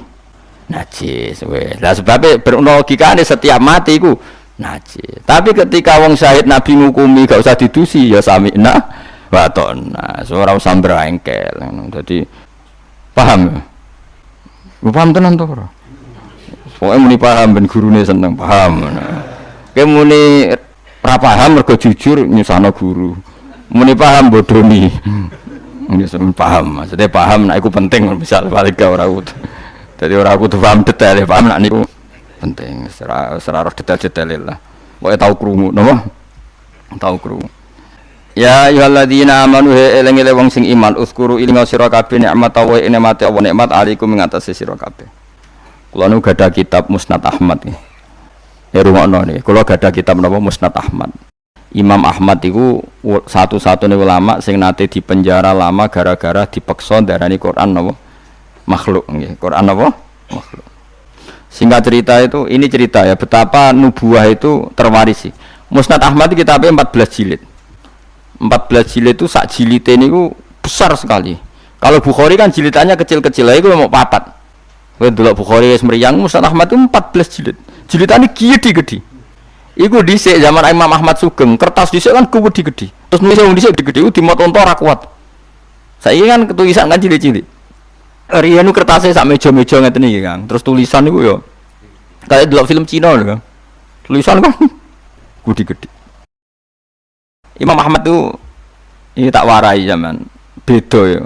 najis weh. Lah sebab berlogikane setiap mati iku najis. Tapi ketika wong syahid Nabi ngukumi gak usah didusi ya sami'na wa ta'na. Ora usah brengkel. Dadi paham. Lu paham tenan to ora? Pokoke muni paham ben gurune seneng paham. Kowe muni ora paham mergo jujur nyusahno guru. Muni paham bodoni. Ini paham, maksudnya paham nek iku penting misal balik ke ora kudu. Dadi ora kudu paham detail, paham nek niku penting, serah detail-detail lah. Pokoke tau krungu napa? Tau krungu. Ya ayyuhalladzina amanu eling-eling wong sing iman uskuru ilinga sira kabeh nikmat Allah nikmate Allah nikmat alaikum ing atase sira kabeh. Kula nu gadah kitab Musnad Ahmad iki. Ya rungokno niki, kula gadah kitab napa Musnad Ahmad. Imam Ahmad itu satu-satunya ulama sing nate dipenjara lama gara-gara dipeksa darani Quran napa makhluk nggih. Quran napa makhluk. Singkat cerita itu, ini cerita ya betapa nubuah itu terwarisi. Musnad Ahmad itu kitabnya 14 jilid. 14 jilid itu sak jilid ini besar sekali. Kalau Bukhari kan jilidannya kecil-kecil, itu mau papat. Kalau dulu Bukhari semeriang, Musnad Ahmad itu 14 jilid. Jilidannya gede-gede. Iku dhisik zaman Imam Ahmad Sugeng, kertas dhisik kan gede-gede. Terus nulis wong dhisik gede-gede, dimot onto ora kuat. Saiki kan tulisan kan cilik-cilik. Riyen nu kertasnya sak meja-meja ngeten iki, Kang. Terus tulisan niku yo kayak delok film Cina lho, Kang. Tulisan kan gede-gede. Imam Ahmad tuh ini tak warai zaman beda ya.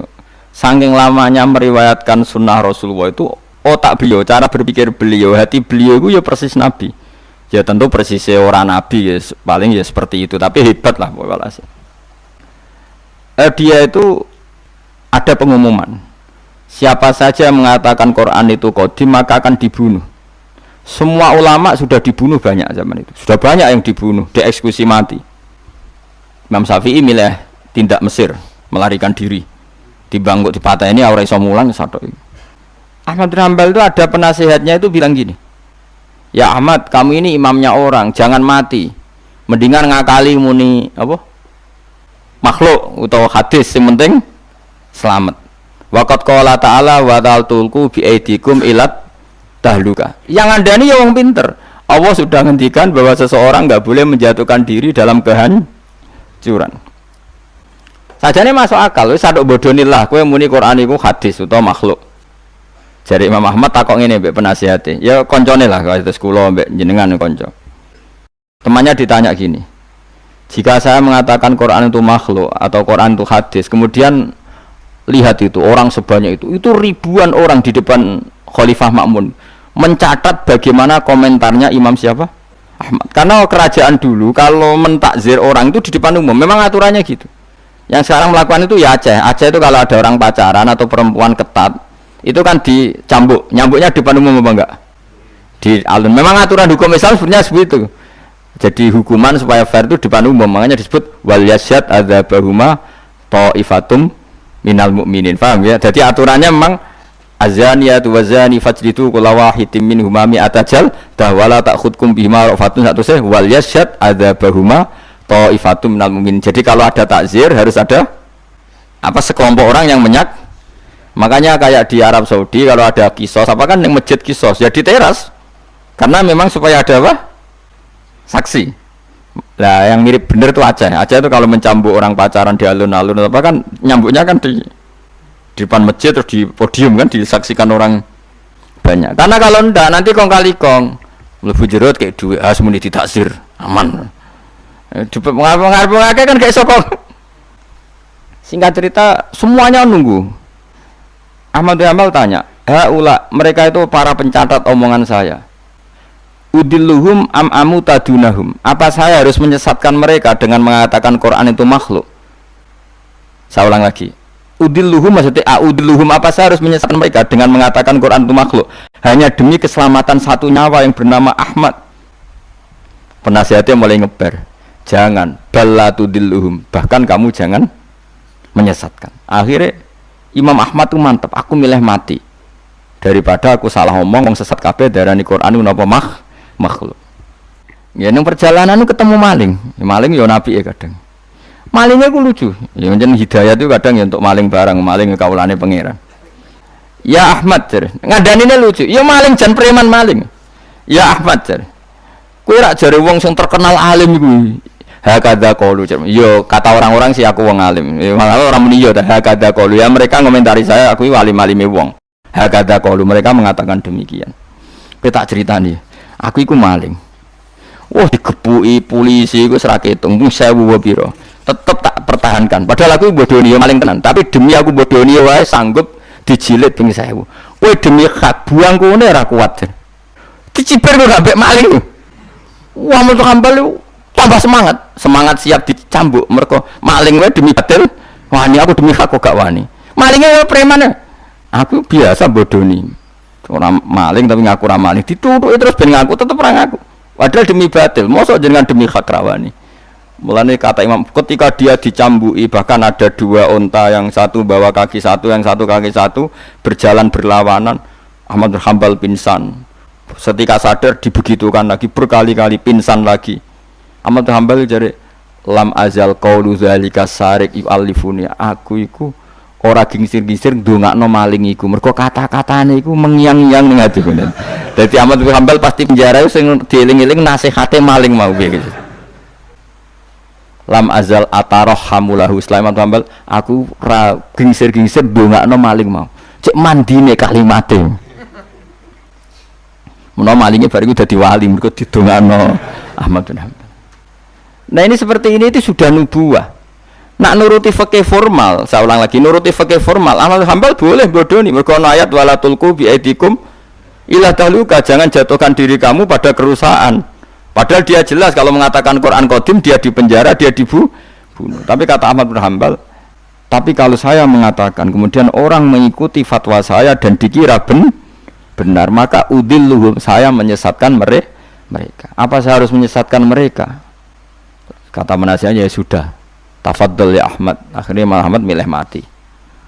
Saking lamanya meriwayatkan sunnah Rasulullah itu otak beliau, cara berpikir beliau, hati beliau itu ya persis Nabi. Ya tentu persisnya orang Nabi ya paling ya seperti itu, tapi hebat lah pokoknya. Dia itu ada pengumuman. Siapa saja yang mengatakan Quran itu qadim maka akan dibunuh. Semua ulama sudah dibunuh banyak zaman itu. Sudah banyak yang dibunuh, dieksekusi mati. Imam Syafi'i milih tindak Mesir, melarikan diri. Dibangkut dipatah ini ora iso mulang satu. Ahmad bin Hanbal itu ada penasihatnya itu bilang gini. Ya Ahmad, kamu ini imamnya orang, jangan mati. Mendingan ngakali muni apa? Makhluk atau hadis yang penting selamat. Waqat qala ta'ala wa ta'altulku bi aidikum ilat tahluka. Yang andani ya wong pinter. Allah sudah ngendikan bahwa seseorang enggak boleh menjatuhkan diri dalam kehancuran. Sajane masuk akal, wis sadok bodonilah kowe muni Quran iku hadis utawa makhluk. Jari Imam Ahmad takok ngene mbek penasihate. Ya koncone lah kados kula mbek jenengan kanca. Temannya ditanya gini. Jika saya mengatakan Quran itu makhluk atau Quran itu hadis, kemudian lihat itu orang sebanyak itu ribuan orang di depan Khalifah Ma'mun mencatat bagaimana komentarnya Imam siapa? Ahmad. Karena kerajaan dulu kalau mentakzir orang itu di depan umum, memang aturannya gitu. Yang sekarang melakukan itu ya Aceh. Aceh itu kalau ada orang pacaran atau perempuan ketat, itu kan dicambuk, nyambuknya di depan umum apa enggak? Di alun. Memang aturan hukum Islam sebenarnya seperti itu. Jadi hukuman supaya fair itu di depan umum, makanya disebut wal yasyad adzabahuma ta'ifatum minal mu'minin. Paham ya? Jadi aturannya memang azaniyatu wazani fajlidu kulla wahidin minhuma mi'ata jaldah wala ta'khudkum bihima rafatun satu seh wal yasyad adzabahuma ta'ifatum minal mu'minin. Jadi kalau ada takzir harus ada apa sekelompok orang yang makanya kayak di Arab Saudi kalau ada kisos apa kan yang masjid kisos ya di teras karena memang supaya ada apa saksi. Nah yang mirip bener itu Aceh itu kalau mencambuk orang pacaran di alun-alun apa kan nyambuknya kan di depan masjid terus di podium kan disaksikan orang banyak. Karena kalau ndak nanti kong kali kong mlebu jerut kayak duit muni ditaksir aman. Pengaruh-pengaruh kan kayak sokong. Singkat cerita semuanya nunggu. Ahmad bin Hanbal tanya, mereka itu para pencatat omongan saya. Udilluhum am amu tadunahum. Apa saya harus menyesatkan mereka dengan mengatakan Quran itu makhluk? Saya ulang lagi. Udilluhum maksudnya udilluhum apa saya harus menyesatkan mereka dengan mengatakan Quran itu makhluk hanya demi keselamatan satu nyawa yang bernama Ahmad. Penasihatnya mulai ngeber. Jangan ballatudilluhum. Bahkan kamu jangan menyesatkan. Akhirnya Imam Ahmad itu mantap, aku milih mati daripada aku salah ngomong sesat kabeh darani Quran itu napa makhluk. Ya nang perjalanan itu ketemu maling. Ya, maling ya nabi ya kadang. Malingnya ku lucu. Ya njen hidayah itu kadang ya untuk maling barang, maling kaulane pangeran. Ya Ahmad jar. Ngadanine lucu. Ya maling jan preman maling. Ya Ahmad jar. Kowe rak jare wong sing terkenal alim iku. Hakadha qalu. Yo kata orang-orang sih aku wong alim. Ya malah orang muni yo hakadha qalu. Ya mereka ngomentari saya aku alim-alime wong. Hakadha qalu mereka mengatakan demikian. Kowe tak ceritani. Aku iku maling. Wah digepuki polisi iku ora ketung 1000 pira. Tetep tak pertahankan. Padahal aku bodoni yo maling tenan, tapi demi aku bodoni wae sanggup dijilid ping 1000. Kowe demi hak buang kene ora kuat. Diciper kok ambek maling. Wah Ahmad bin Hanbal tambah semangat siap dicambuk mereka maling wae demi batil wani aku demi hak kok gak wani malingnya wae preman aku biasa bodoni orang maling tapi ngaku ra maling dituthuk terus ben ngaku tetep ra ngaku padahal demi batil mosok jenengan demi hak rawani. Mulane kata Imam ketika dia dicambuki bahkan ada dua unta yang satu bawa kaki satu yang satu kaki satu berjalan berlawanan Ahmad bin Hanbal pingsan setika sadar dibegitukan lagi berkali-kali pingsan lagi. Ahmad bin Hanbal jare lam azal qaulu zalika sarik yu'allifuni aku iku ora gingsir-gingsir ndongakno maling iku mergo kata-katane iku mengiang-iang ning ati kene. Dadi Ahmad bin Hanbal pasti penjara sing dieling-eling nasihate maling mau piye gitu. lam azal atarhamulahu Sulaiman Hambal aku ra gingsir-gingsir ndongakno maling mau cek mandine kalimate menawa malinge bar iku dadi wali mergo didongakno Ahmad bin Hambal. Nah ini seperti ini itu sudah nubuwah. Nak nuruti fikih formal, saya ulang lagi, nuruti fikih formal, Ahmad bin Hambal boleh bodoni mergo ana ayat wala tulqu bi aidikum ila tahluka, jangan jatuhkan diri kamu pada kerusakan. Padahal dia jelas kalau mengatakan Quran Qadim dia dipenjara, dia dibunuh. Tapi kata Ahmad bin Hambal, tapi kalau saya mengatakan kemudian orang mengikuti fatwa saya dan dikira benar, maka udilluhum, saya menyesatkan mereka. Apa saya harus menyesatkan mereka? Kata penasihatnya, ya sudah, tafadhol ya Ahmad. Akhirnya Ahmad milih mati.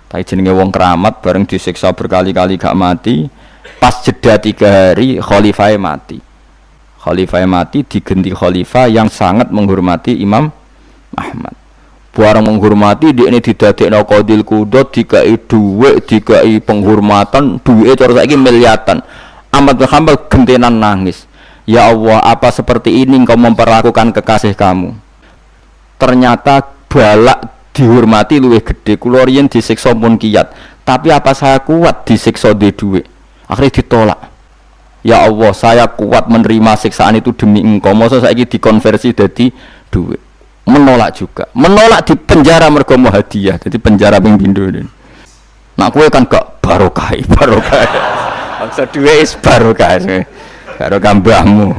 Tapi jenenge wong keramat bareng disiksa berkali-kali gak mati, pas jeda 3 hari khalifah mati. Khalifah mati diganti khalifah yang sangat menghormati Imam Ahmad. Barang menghormati dia ini didadekno qadil qudot, dikai dhuwit, dikai penghormatan, dhuwite cara saiki miliatan. Ahmad bin Hambal gentenan nangis. Ya Allah, apa seperti ini engkau memperlakukan kekasih kamu? Ternyata balak dihormati luwih gede. Kula riyen disiksa pun kiyat, tapi apa saya kuat disiksa di dhuwit? Akhirnya ditolak. Ya Allah, saya kuat menerima siksaan itu demi engkau. Masa saiki dikonversi jadi duit. Menolak juga. Menolak di penjara mergo mau hadiah. Jadi penjara ping pindho. Nak kowe kan gak barokah. Maksud duit is barokah. Barokah mbahmu.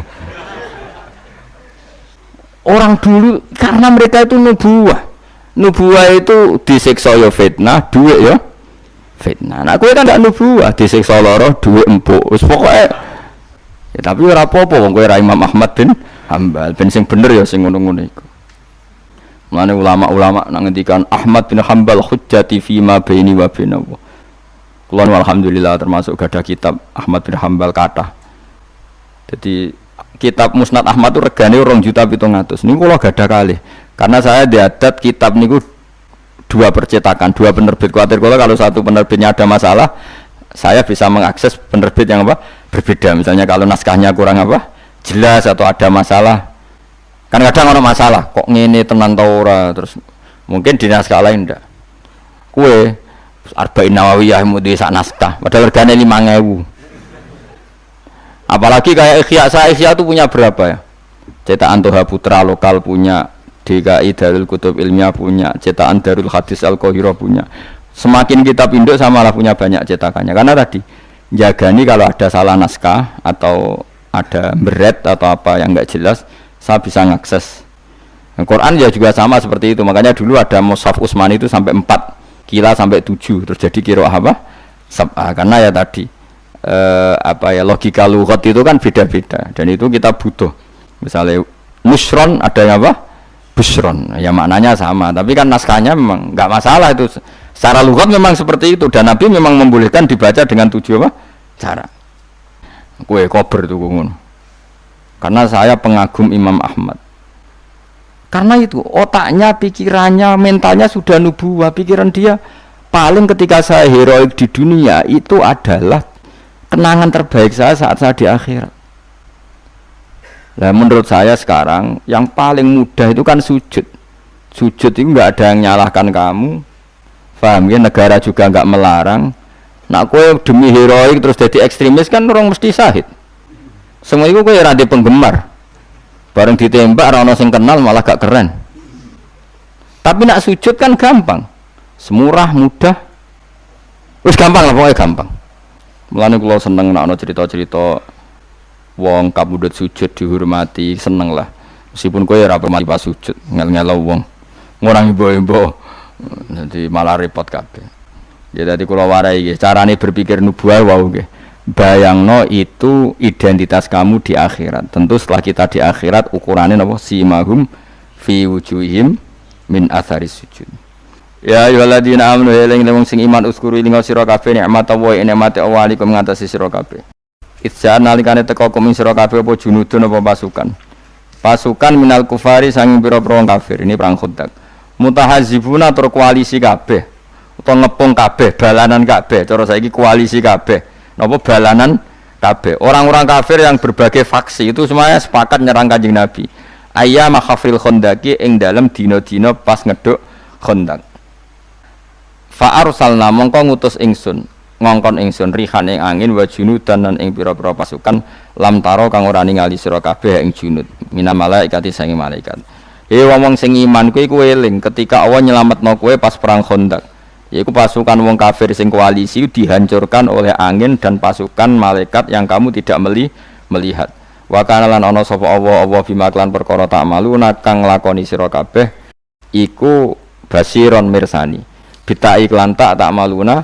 Orang dulu karena mereka itu nubuwah. Nubuwah itu disiksa ya fitnah, duit ya fitnah. Nah kowe kan gak nubuwah, disiksa lara, duit empuk. Wis pokoke ya, tapi ora apa-apa wong kowe ra Imam Ahmad bin Hambal, ben sing bener ya sing ngono-ngono iku. Mane ulama-ulama nang ngendikan Ahmad bin Hambal hujjati fi ma baini wa bainahu. Kula alhamdulillah termasuk gadah kitab Ahmad bin Hambal kathah. Jadi kitab Musnad Ahmad itu regane 2.700.000. Niku kula gadah kalih. Karena saya diadat kitab niku 2 percetakan, 2 penerbit. Kuatir kula kalau satu penerbitnya ada masalah, saya bisa mengakses penerbit yang apa? Berbeda. Misalnya kalau naskahnya kurang apa? Jelas atau ada masalah. Kan kadang ada masalah, kok ngene tenan ta ora, terus mungkin di naskah lain ndak. Kue Arba'in Nawawiyah mudi sak naskah, padahal regane 5.000. Apalagi kayak Ihya itu punya berapa ya? Cetakan Toha Putra lokal punya, DKI Darul Kutub Ilmiah punya, cetakan Darul Hadis Al-Qahirah punya. Semakin kita pinduk samalah punya banyak cetakannya. Karena tadi jagani kalau ada salah naskah atau ada beret atau apa yang enggak jelas, saya bisa mengakses. Al-Quran ya juga sama seperti itu. Makanya dulu ada Mushaf Utsmani itu sampai 4 kila sampai 7 terjadi qiraah apa? Sab'ah. Karena ya tadi logika lughat itu kan beda-beda dan itu kita butuh. Misalnya nusron ada yang apa? Busron. Ya maknanya sama, tapi kan naskahnya memang enggak masalah itu. Secara lughat memang seperti itu dan Nabi memang membolehkan dibaca dengan 7 apa? Cara. Kue kober itu ngono. Karena saya pengagum Imam Ahmad. Karena itu otaknya, pikirannya, mentalnya sudah nubuwah. Pikiran dia paling ketika saya heroik di dunia itu adalah kenangan terbaik saya saat saya di akhirat. Nah, menurut saya sekarang yang paling mudah itu kan sujud. Sujud itu nggak ada yang nyalahkan kamu. Paham ya? Negara juga nggak melarang. Nah, kowe demi heroik terus jadi ekstremis kan orang mesti syahid. Semua itu kowe ora ndek penggemar. Bareng ditembak ora ono sing kenal malah gak keren. Tapi nak sujud kan gampang. Semurah, mudah. Wis gampang lah pokoknya gampang. Mulane kula seneng nek ana cerita-cerita wong kabudut sujud dihormati, seneng lah. Meskipun kowe ora pernah pas sujud, ngel-ngelo wong. Ngurang imbo-imbo. Nanti malah repot kabeh. Ya dadi kula warai nggih, carane berpikir nubuwah wau nggih. Bayangno itu identitas kamu di akhirat. Tentu setelah kita di akhirat ukurannya apa? Simahum fi wujuhim min atharis sujud. Ya ayyuhalladzina amanu eling wong sing iman uskuru ing sira kabeh nikmat wa nikmate Allah alaikum ngatasi sira kabeh. Itsa nalikane teka kum sira kabeh apa junudun apa pasukan. Pasukan minal kufari sanging pira-pira kafir. Ini perang Khandaq. Mutahazibuna tur koalisi kabeh. Utawa ngepung kabeh, balanan kabeh. Cara saiki koalisi kabeh. Napa balanan kabeh. Orang-orang kafir yang berbagai faksi itu semuanya sepakat nyerang Kanjeng Nabi. ayyama khafril khandaqi ing dalem dina-dina pas ngeduk khandaq. Fa arsalna mongko ngutus ingsun ngongkon ingsun rihan ing angin wa junudan lan ing pira-pira pasukan lam taro kang ora ningali sira kabeh ing junud mina malaikati sange malaikat. Wong sing iman kuwi kowe eling ketika Allah nyelametno kowe pas perang Khandaq. Yaiku pasukan wong kafir sing koalisi dihancurkan oleh angin dan pasukan malaikat yang kamu tidak melihat. Wa kana lan ana sapa Allah bima klan perkara tak malu kang nglakoni sira kabeh iku basiron mirsani. Bitai klan tak maluna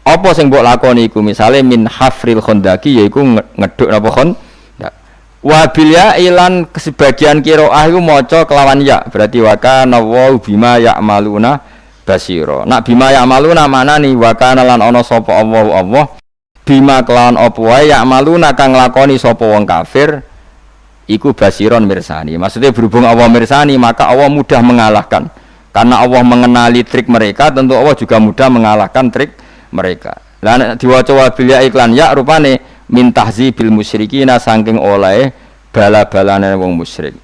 apa sing mbok lakoni iku misale min hafril khandaqi yaiku ngeduk napa khandaq. Wa bil ya ilan sebagian qiraah iku maca kelawan ya berarti wa kana wa bima ya'maluna basira. Nak bima ya'maluna manani wa kana lan ana sapa Allah bima kelawan apa wae ya'maluna kang lakoni sapa wong kafir iku basiron mirsani. Maksudnya berhubung Allah mirsani maka Allah mudah mengalahkan. Karena Allah mengenali trik mereka, tentu Allah juga mudah mengalahkan trik mereka. Lah diwaca wabil ya iklan ya rupane min tahzibil musyrikina saking oleh bala-balane wong musyrik.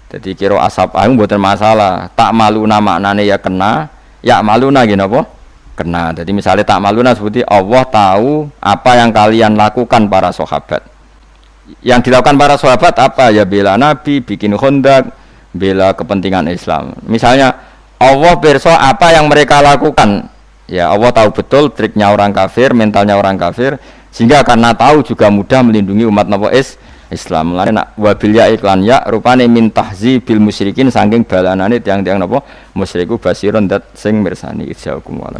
Jadi kira asap ayu mboten masalah. Tak maluna maknane ya kena, ya maluna nggih napa? Kena. Jadi misalnya tak maluna seperti Allah tahu apa yang kalian lakukan para sahabat. Yang dilakukan para sahabat apa? Ya bela Nabi, bikin Khandaq, bela kepentingan Islam. Misalnya Allah pirsa apa yang mereka lakukan. Ya Allah tahu betul triknya orang kafir, mentalnya orang kafir, sehingga karena tahu juga mudah melindungi umat napa Islam. Lan nak wabil ya iklan ya rupane min tahzibil musyrikin saking balanane tiang-tiang napa musyriku basirun dat sing mirsani. Jazakumullah.